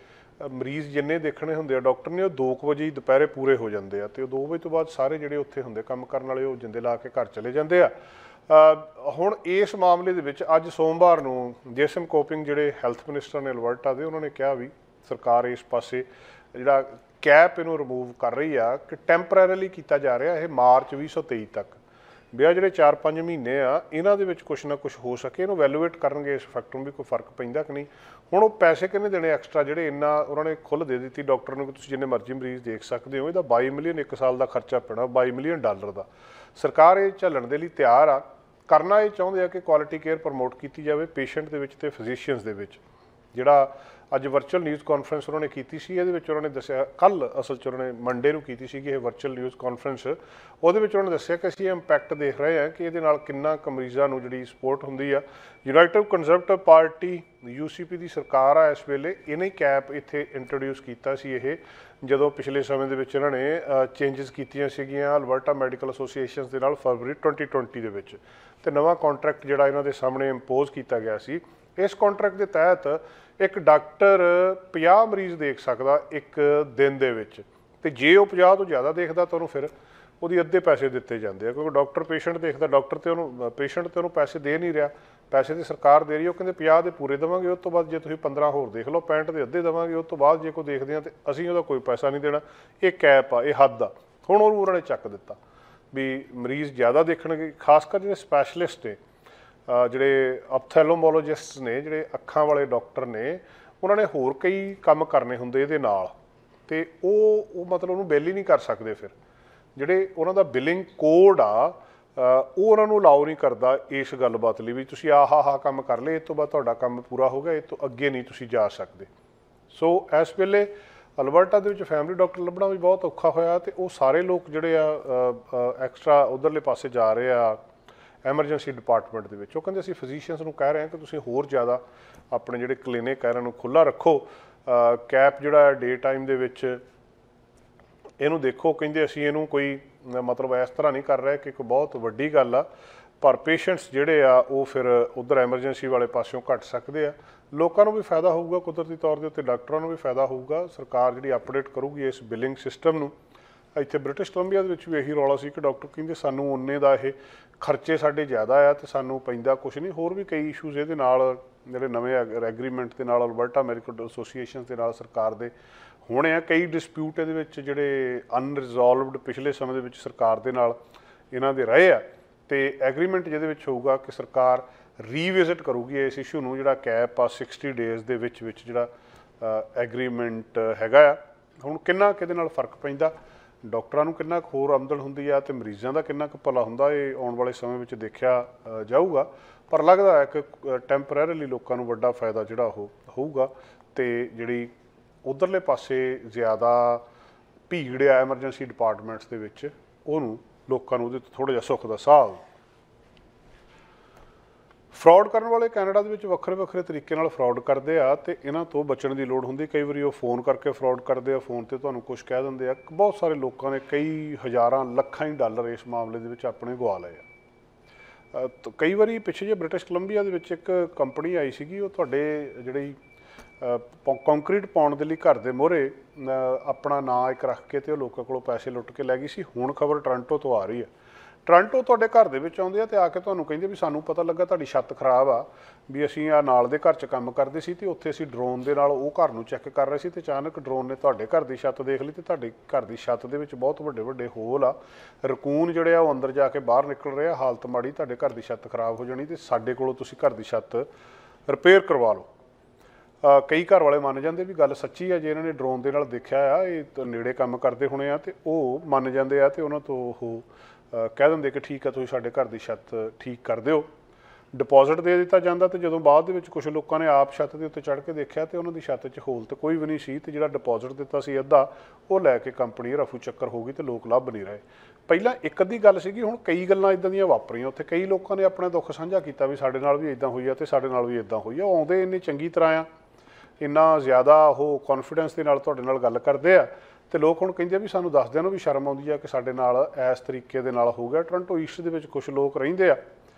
ਮਰੀਜ਼ ਜਿੰਨੇ ਦੇਖਣੇ ਹੁੰਦੇ ਆ ਡਾਕਟਰ ਨੇ, ਉਹ 2 ਵਜੇ ਦੁਪਹਿਰੇ ਪੂਰੇ ਹੋ ਜਾਂਦੇ ਆ, ਤੇ ਉਹ 2 ਵਜੇ ਤੋਂ ਬਾਅਦ ਸਾਰੇ ਜਿਹੜੇ ਉੱਥੇ ਹੁੰਦੇ ਕੰਮ ਕਰਨ ਵਾਲੇ ਉਹ ਜਿੰਦੇ ਲਾ ਕੇ ਘਰ ਚਲੇ ਜਾਂਦੇ ਆ। ਹੁਣ ਇਸ ਮਾਮਲੇ ਦੇ ਵਿੱਚ ਅੱਜ ਸੋਮਵਾਰ ਨੂੰ ਜੇਸਨ ਕੋਪਿੰਗ ਜਿਹੜੇ ਹੈਲਥ ਮਿਨਿਸਟਰ ਨੇ ਅਲਬਰਟਾ ਦੇ, ਉਹਨਾਂ ਨੇ ਕਿਹਾ ਵੀ ਸਰਕਾਰ ਇਸ ਪਾਸੇ ਜਿਹੜਾ ਕੈਪ ਇਹਨੂੰ ਰਿਮੂਵ ਕਰ ਰਹੀ ਆ ਕਿ ਟੈਂਪਰੇਰੀਲੀ ਕੀਤਾ ਜਾ ਰਿਹਾ, ਇਹ ਮਾਰਚ 2023 ਤੱਕ ਵੀ ਆ ਜਿਹੜੇ 4-5 ਮਹੀਨੇ ਆ ਇਹਨਾਂ ਦੇ ਵਿੱਚ ਕੁਛ ਨਾ ਕੁਛ ਹੋ ਸਕੇ। ਇਹਨੂੰ ਵੈਲੂਏਟ ਕਰਨਗੇ ਇਸ ਫੈਕਟਰ ਨੂੰ ਵੀ ਕੋਈ ਫਰਕ ਪੈਂਦਾ ਕਿ ਨਹੀਂ। ਹੁਣ ਉਹ ਪੈਸੇ ਕਿੰਨੇ ਦੇਣੇ ਐਕਸਟਰਾ, ਜਿਹੜੇ ਇੰਨਾ ਉਹਨਾਂ ਨੇ ਖੁੱਲ੍ਹ ਦੇ ਦਿੱਤੀ ਡਾਕਟਰ ਨੂੰ ਕਿ ਤੁਸੀਂ ਜਿੰਨੇ ਮਰਜ਼ੀ ਮਰੀਜ਼ ਦੇਖ ਸਕਦੇ ਹੋ। ਇਹਦਾ 22 ਮਿਲੀਅਨ 1 ਸਾਲ ਦਾ ਖਰਚਾ ਪੈਣਾ, $22 ਮਿਲੀਅਨ ਦਾ। ਸਰਕਾਰ ਇਹ ਝੱਲਣ ਦੇ ਲਈ ਤਿਆਰ ਆ। ਕਰਨਾ ਇਹ ਚਾਹੁੰਦੇ ਆ ਕਿ ਕੁਆਲਿਟੀ ਕੇਅਰ ਪ੍ਰਮੋਟ ਕੀਤੀ ਜਾਵੇ ਪੇਸ਼ੈਂਟ ਦੇ ਵਿੱਚ ਤੇ ਫਿਜ਼ੀਸ਼ੀਅਨਸ ਦੇ ਵਿੱਚ। ਜਿਹੜਾ ਅੱਜ ਵਰਚੁਅਲ ਨਿਊਜ਼ ਕਾਨਫਰੰਸ ਉਹਨਾਂ ਨੇ ਕੀਤੀ ਸੀ, ਇਹਦੇ ਵਿੱਚ ਉਹਨਾਂ ਨੇ ਦੱਸਿਆ, ਕੱਲ੍ਹ ਅਸਲ 'ਚ ਉਹਨਾਂ ਨੇ ਮੰਡੇ ਨੂੰ ਕੀਤੀ ਸੀਗੀ ਇਹ ਵਰਚੁਅਲ ਨਿਊਜ਼ ਕਾਨਫਰੰਸ, ਉਹਦੇ ਵਿੱਚ ਉਹਨਾਂ ਨੇ ਦੱਸਿਆ ਕਿ ਅਸੀਂ ਇਹ ਇੰਪੈਕਟ ਦੇਖ ਰਹੇ ਹਾਂ ਕਿ ਇਹਦੇ ਨਾਲ ਕਿੰਨਾ ਕੁ ਮਰੀਜ਼ਾਂ ਨੂੰ ਜਿਹੜੀ ਸਪੋਰਟ ਹੁੰਦੀ ਆ। ਯੂਨਾਈਟਿਡ ਕੰਜ਼ਰਵੇਟਿਵ ਪਾਰਟੀ UCP ਦੀ ਸਰਕਾਰ ਆ ਇਸ ਵੇਲੇ, ਇਹਨੇ ਕੈਪ ਇੱਥੇ ਇੰਟਰੋਡਿਊਸ ਕੀਤਾ ਸੀ ਇਹ, ਜਦੋਂ ਪਿਛਲੇ ਸਮੇਂ ਦੇ ਵਿੱਚ ਇਹਨਾਂ ਨੇ ਚੇਂਜਸ ਕੀਤੀਆਂ ਸੀਗੀਆਂ ਅਲਬਰਟਾ ਮੈਡੀਕਲ ਐਸੋਸੀਏਸ਼ਨਸ ਦੇ ਨਾਲ ਫਰਵਰੀ 2020 ਦੇ ਵਿੱਚ, ਤੇ ਨਵਾਂ ਕੰਟਰੈਕਟ ਜਿਹੜਾ ਇਹਨਾਂ ਦੇ ਸਾਹਮਣੇ ਇੰਪੋਜ਼ ਕੀਤਾ ਗਿਆ ਸੀ। ਇਸ ਕੰਟਰੈਕਟ ਦੇ ਤਹਿਤ ਇੱਕ ਡਾਕਟਰ 50 ਮਰੀਜ਼ ਦੇਖ ਸਕਦਾ ਇੱਕ ਦਿਨ ਦੇ ਵਿੱਚ, ਤੇ ਜੇ ਉਹ 50 ਤੋਂ ਜ਼ਿਆਦਾ ਦੇਖਦਾ ਤਾਂ ਉਹਨੂੰ ਫਿਰ ਉਹਦੀ ਅੱਧੇ ਪੈਸੇ ਦਿੱਤੇ ਜਾਂਦੇ ਆ, ਕਿਉਂਕਿ ਡਾਕਟਰ ਪੇਸ਼ੈਂਟ ਦੇਖਦਾ, ਡਾਕਟਰ ਤੇ ਉਹਨੂੰ ਪੇਸ਼ੈਂਟ ਤੇ ਉਹਨੂੰ ਪੈਸੇ ਦੇ ਨਹੀਂ ਰਿਹਾ, ਪੈਸੇ ਤੇ ਸਰਕਾਰ ਦੇ ਰਹੀ। ਉਹ ਕਹਿੰਦੇ 50 ਦੇ ਪੂਰੇ ਦੇਵਾਂਗੇ, ਉਸ ਤੋਂ ਬਾਅਦ ਜੇ ਤੁਸੀਂ 15 ਹੋਰ ਦੇਖ ਲਓ 65 ਦੇ ਅੱਧੇ ਦੇਵਾਂਗੇ, ਉਸ ਤੋਂ ਬਾਅਦ ਜੇ ਕੋਈ ਦੇਖਦੇ ਆ ਤੇ ਅਸੀਂ ਉਹਦਾ ਕੋਈ ਪੈਸਾ ਨਹੀਂ ਦੇਣਾ। ਇਹ ਕੈਪ ਆ, ਇਹ ਹੱਦ ਆ। ਹੁਣ ਉਹਨੂੰ ਉਹਨਾਂ ਨੇ ਚੱਕ ਦਿੱਤਾ ਵੀ ਮਰੀਜ਼ ਜ਼ਿਆਦਾ ਦੇਖਣਗੇ, ਖਾਸ ਕਰ ਜਿਹੜੇ ਸਪੈਸ਼ਲਿਸਟ ਨੇ, ਜਿਹੜੇ ਅਪਥੈਲੋਮੋਲੋਜਿਸਟ ਨੇ, ਜਿਹੜੇ ਅੱਖਾਂ ਵਾਲੇ ਡਾਕਟਰ ਨੇ, ਉਹਨਾਂ ਨੇ ਹੋਰ ਕਈ ਕੰਮ ਕਰਨੇ ਹੁੰਦੇ ਇਹਦੇ ਨਾਲ, ਤੇ ਉਹ ਮਤਲਬ ਉਹਨੂੰ ਬਿੱਲ ਹੀ ਨਹੀਂ ਕਰ ਸਕਦੇ। ਫਿਰ ਜਿਹੜੇ ਉਹਨਾਂ ਦਾ ਬਿਲਿੰਗ ਕੋਡ ਆ ਉਹ ਉਹਨਾਂ ਨੂੰ ਅਲਾਓ ਨਹੀਂ ਕਰਦਾ ਇਸ ਗੱਲਬਾਤ ਲਈ ਵੀ ਤੁਸੀਂ ਆਹ ਕੰਮ ਕਰ ਲਏ, ਇਸ ਤੋਂ ਬਾਅਦ ਤੁਹਾਡਾ ਕੰਮ ਪੂਰਾ ਹੋ ਗਿਆ, ਇਹ ਤੋਂ ਅੱਗੇ ਨਹੀਂ ਤੁਸੀਂ ਜਾ ਸਕਦੇ। ਸੋ ਇਸ ਵੇਲੇ ਅਲਬਰਟਾ ਦੇ ਵਿੱਚ ਫੈਮਿਲੀ ਡਾਕਟਰ ਲੱਭਣਾ ਵੀ ਬਹੁਤ ਔਖਾ ਹੋਇਆ, ਤੇ ਉਹ ਸਾਰੇ ਲੋਕ ਜਿਹੜੇ ਆ ਐਕਸਟਰਾ ਉੱਧਰਲੇ ਪਾਸੇ ਜਾ ਰਹੇ ਆ ਐਮਰਜੈਂਸੀ ਡਿਪਾਰਟਮੈਂਟ ਦੇ ਵਿੱਚ। ਉਹ ਕਹਿੰਦੇ ਅਸੀਂ ਫਿਜ਼ੀਸ਼ੀਅਨਸ ਨੂੰ ਕਹਿ ਰਹੇ ਹਾਂ ਕਿ ਤੁਸੀਂ ਹੋਰ ਜ਼ਿਆਦਾ ਆਪਣੇ ਜਿਹੜੇ ਕਲੀਨਿਕ ਆ ਇਹਨਾਂ ਨੂੰ ਖੁੱਲ੍ਹਾ ਰੱਖੋ। ਕੈਪ ਜਿਹੜਾ ਡੇ ਟਾਈਮ ਦੇ ਵਿੱਚ ਇਹਨੂੰ ਦੇਖੋ, ਕਹਿੰਦੇ ਅਸੀਂ ਇਹਨੂੰ ਕੋਈ ਮਤਲਬ ਇਸ ਤਰ੍ਹਾਂ ਨਹੀਂ ਕਰ ਰਹੇ ਕਿ ਇੱਕ ਬਹੁਤ ਵੱਡੀ ਗੱਲ ਆ, पर पेशेंट्स ਜਿਹੜੇ ਆ ਉਹ ਫਿਰ ਉਧਰ ਐਮਰਜੈਂਸੀ ਵਾਲੇ ਪਾਸਿਓਂ ਘਟ ਸਕਦੇ ਆ। ਲੋਕਾਂ ਨੂੰ ਵੀ ਫਾਇਦਾ ਹੋਊਗਾ ਕੁਦਰਤੀ ਤੌਰ ਦੇ ਉੱਤੇ, ਡਾਕਟਰਾਂ ਨੂੰ ਵੀ ਫਾਇਦਾ ਹੋਊਗਾ। ਸਰਕਾਰ ਜਿਹੜੀ ਅਪਡੇਟ ਕਰੂਗੀ ਇਸ ਬਿਲਿੰਗ ਸਿਸਟਮ ਨੂੰ। ਇੱਥੇ ਬ੍ਰਿਟਿਸ਼ ਕੋਲੰਬੀਆ ਦੇ ਵਿੱਚ ਵੀ ਇਹੀ ਰੌਲਾ ਸੀ ਕਿ ਡਾਕਟਰ ਕਹਿੰਦੇ ਸਾਨੂੰ ਉਨੇ ਦਾ ਇਹ ਖਰਚੇ ਸਾਡੇ ਜ਼ਿਆਦਾ ਆ ਤੇ ਸਾਨੂੰ ਪੈਂਦਾ ਕੁਛ ਨਹੀਂ। ਹੋਰ ਵੀ ਕਈ ਇਸ਼ੂਜ਼ ਇਹਦੇ ਨਾਲ ਜਿਹੜੇ ਨਵੇਂ ਐਗਰੀਮੈਂਟ ਦੇ ਨਾਲ ਅਲਬਰਟਾ ਮੈਡੀਕਲ ਐਸੋਸੀਏਸ਼ਨ ਦੇ ਨਾਲ ਸਰਕਾਰ ਦੇ ਹੋਣੇ ਆ। ਕਈ ਡਿਸਪਿਊਟ ਇਹਦੇ ਵਿੱਚ ਜਿਹੜੇ ਅਨਰਿਜ਼ੋਲਵਡ ਪਿਛਲੇ ਸਮੇਂ ਦੇ ਵਿੱਚ ਸਰਕਾਰ ਦੇ ਨਾਲ ਇਹਨਾਂ ਦੇ ਰਹੇ ਆ, ਤੇ ਐਗਰੀਮੈਂਟ ਜਿਹਦੇ ਵਿੱਚ ਹੋਊਗਾ ਕਿ ਸਰਕਾਰ ਰੀਵਿਜ਼ਿਟ ਕਰੂਗੀ ਇਸ ਇਸ਼ੂ ਨੂੰ, ਜਿਹੜਾ ਕੈਪ ਆ 60 ਡੇਜ਼ ਦੇ ਵਿੱਚ ਜਿਹੜਾ ਐਗਰੀਮੈਂਟ ਹੈਗਾ ਆ। ਹੁਣ ਕਿੰਨਾ ਕਿਹਦੇ ਨਾਲ ਫਰਕ ਪੈਂਦਾ, ਡਾਕਟਰਾਂ ਨੂੰ ਕਿੰਨਾ ਕੁ ਹੋਰ ਆਮਦਨ ਹੁੰਦੀ ਆ ਤੇ ਮਰੀਜ਼ਾਂ ਦਾ ਕਿੰਨਾ ਕੁ ਭਲਾ ਹੁੰਦਾ, ਇਹ ਆਉਣ ਵਾਲੇ ਸਮੇਂ ਵਿੱਚ ਦੇਖਿਆ ਜਾਊਗਾ। ਪਰ ਲੱਗਦਾ ਹੈ ਕਿ ਟੈਂਪਰੇਰੀਲੀ ਲੋਕਾਂ ਨੂੰ ਵੱਡਾ ਫਾਇਦਾ ਜਿਹੜਾ ਉਹ ਹੋਊਗਾ, ਤੇ ਜਿਹੜੀ ਉਧਰਲੇ ਪਾਸੇ ਜ਼ਿਆਦਾ ਭੀੜ ਆ ਐਮਰਜੈਂਸੀ ਡਿਪਾਰਟਮੈਂਟਸ ਦੇ ਵਿੱਚ, ਉਹਨੂੰ ਲੋਕਾਂ ਨੂੰ ਉਹਦੇ ਤੋਂ ਥੋੜ੍ਹਾ ਜਿਹਾ ਸੁੱਖ ਦਾ ਸਾਹ ਆਊ। ਫਰਾਡ ਕਰਨ ਵਾਲੇ ਕੈਨੇਡਾ ਦੇ ਵਿੱਚ ਵੱਖਰੇ ਵੱਖਰੇ ਤਰੀਕੇ ਨਾਲ ਫਰਾਡ ਕਰਦੇ ਆ, ਤੇ ਇਹਨਾਂ ਤੋਂ ਬਚਣ ਦੀ ਲੋੜ ਹੁੰਦੀ। ਕਈ ਵਾਰੀ ਉਹ ਫੋਨ ਕਰਕੇ ਫਰਾਡ ਕਰਦੇ ਆ, ਫੋਨ 'ਤੇ ਤੁਹਾਨੂੰ ਕੁਝ ਕਹਿ ਦਿੰਦੇ ਆ। ਬਹੁਤ ਸਾਰੇ ਲੋਕਾਂ ਨੇ ਕਈ ਹਜ਼ਾਰਾਂ ਲੱਖਾਂ ਹੀ ਡਾਲਰ ਇਸ ਮਾਮਲੇ ਦੇ ਵਿੱਚ ਆਪਣੇ ਗਵਾ ਲਏ ਆ। ਕਈ ਵਾਰੀ ਪਿੱਛੇ ਜੇ ਬ੍ਰਿਟਿਸ਼ ਕੋਲੰਬੀਆ ਦੇ ਵਿੱਚ ਇੱਕ ਕੰਪਨੀ ਆਈ ਸੀਗੀ, ਉਹ ਤੁਹਾਡੇ ਜਿਹੜੀ ਕੰਕਰੀਟ ਪਾਉਣ ਦੇ ਲਈ ਘਰ ਦੇ ਮੂਹਰੇ ਆਪਣਾ ਨਾਂ ਇੱਕ ਰੱਖ ਕੇ ਤੇ ਉਹ ਲੋਕਾਂ ਕੋਲੋਂ ਪੈਸੇ ਲੁੱਟ ਕੇ ਲੈ ਗਈ ਸੀ। ਹੁਣ ਖਬਰ ਟੋਰਾਂਟੋ ਤੋਂ ਆ ਰਹੀ ਹੈ। ਟੋਰਾਂਟੋ ਤੁਹਾਡੇ ਘਰ ਦੇ ਵਿੱਚ ਆਉਂਦੇ ਆ ਤੇ ਆ ਕੇ ਤੁਹਾਨੂੰ ਕਹਿੰਦੇ ਵੀ ਸਾਨੂੰ ਪਤਾ ਲੱਗਾ ਤੁਹਾਡੀ ਛੱਤ ਖਰਾਬ ਆ, ਵੀ ਅਸੀਂ ਆ ਨਾਲ ਦੇ ਘਰ 'ਚ ਕੰਮ ਕਰਦੇ ਸੀ ਤੇ ਉੱਥੇ ਅਸੀਂ ਡਰੋਨ ਦੇ ਨਾਲ ਉਹ ਘਰ ਨੂੰ ਚੈੱਕ ਕਰ ਰਹੇ ਸੀ ਤੇ ਅਚਾਨਕ ਡਰੋਨ ਨੇ ਤੁਹਾਡੇ ਘਰ ਦੀ ਛੱਤ ਦੇਖ ਲਈ ਤੇ ਤੁਹਾਡੇ ਘਰ ਦੀ ਛੱਤ ਦੇ ਵਿੱਚ ਬਹੁਤ ਵੱਡੇ ਵੱਡੇ ਹੋਲ ਆ, ਰਕੂਨ ਜਿਹੜੇ ਆ ਉਹ ਅੰਦਰ ਜਾ ਕੇ ਬਾਹਰ ਨਿਕਲ ਰਹੇ ਆ, ਹਾਲਤ ਮਾੜੀ, ਤੁਹਾਡੇ ਘਰ ਦੀ ਛੱਤ ਖਰਾਬ ਹੋ ਜਾਣੀ ਤੇ ਸਾਡੇ ਕੋਲੋਂ ਤੁਸੀਂ ਘਰ ਦੀ ਛੱਤ ਰਿਪੇਅਰ ਕਰਵਾ ਲਓ। ਕਈ ਘਰ ਵਾਲੇ ਮੰਨ ਜਾਂਦੇ ਵੀ ਗੱਲ ਸੱਚੀ ਆ, ਜੇ ਇਹਨਾਂ ਨੇ ਡਰੋਨ ਦੇ ਨਾਲ ਦੇਖਿਆ ਆ, ਇਹ ਨੇੜੇ ਕੰਮ ਕਰਦੇ ਹੋਣੇ ਆ, ਤੇ ਉਹ ਮੰਨ ਜਾਂਦੇ ਆ ਤੇ ਉਹਨਾਂ ਤੋਂ ਉਹ ਕਹਿ ਦਿੰਦੇ ਕਿ ਠੀਕ ਆ ਤੁਸੀਂ ਸਾਡੇ ਘਰ ਦੀ ਛੱਤ ਠੀਕ ਕਰ ਦਿਓ। ਡਿਪੋਜ਼ਿਟ ਦੇ ਦਿੱਤਾ ਜਾਂਦਾ, ਤੇ ਜਦੋਂ ਬਾਅਦ ਦੇ ਵਿੱਚ ਕੁਝ ਲੋਕਾਂ ਨੇ ਆਪ ਛੱਤ ਦੇ ਉੱਤੇ ਚੜ੍ਹ ਕੇ ਦੇਖਿਆ ਤੇ ਉਹਨਾਂ ਦੀ ਛੱਤ 'ਚ ਹੋਲ ਤੇ ਕੋਈ ਵੀ ਨਹੀਂ ਸੀ, ਤੇ ਜਿਹੜਾ ਡਿਪੋਜ਼ਿਟ ਦਿੱਤਾ ਸੀ ਅੱਧਾ, ਉਹ ਲੈ ਕੇ ਕੰਪਨੀ ਰਫੂ ਚੱਕਰ ਹੋ ਗਈ ਤੇ ਲੋਕ ਲੱਭ ਨਹੀਂ ਰਹੇ। ਪਹਿਲਾਂ ਇੱਕ ਅੱਧੀ ਗੱਲ ਸੀਗੀ, ਹੁਣ ਕਈ ਗੱਲਾਂ ਇੱਦਾਂ ਦੀਆਂ ਵਾਪਰੀਆਂ ਉੱਥੇ। ਕਈ ਲੋਕਾਂ ਨੇ ਆਪਣਾ ਦੁੱਖ ਸਾਂਝਾ ਕੀਤਾ ਵੀ ਸਾਡੇ ਨਾਲ ਵੀ ਇੱਦਾਂ ਹੋਈ ਆ ਤੇ ਸਾਡੇ ਨਾਲ ਵੀ ਇੱਦਾਂ ਹੋਈ ਆ। ਉਹ ਆਉਂਦੇ ਇੰਨੀ ਚੰਗੀ ਤਰ੍ਹਾਂ ਆ, ਇੰਨਾ ਜ਼ਿਆਦਾ ਉਹ ਕੌਨਫੀਡੈਂਸ ਦੇ ਨਾਲ ਤੁਹਾਡੇ ਨਾਲ ਗੱਲ ਕਰਦੇ ਆ, ਤੇ ਲੋਕ ਹੁਣ ਕਹਿੰਦੇ ਵੀ ਸਾਨੂੰ ਦੱਸਦਿਆਂ ਨੂੰ ਵੀ ਸ਼ਰਮ ਆਉਂਦੀ ਆ ਕਿ ਸਾਡੇ ਨਾਲ ਇਸ ਤਰੀਕੇ ਦੇ ਨਾਲ ਹੋ ਗਿਆ। ਟੋਰਾਂਟੋ ਈਸਟ ਦੇ ਵਿੱਚ ਕੁਝ ਲੋਕ ਰਹਿੰਦੇ ਆ,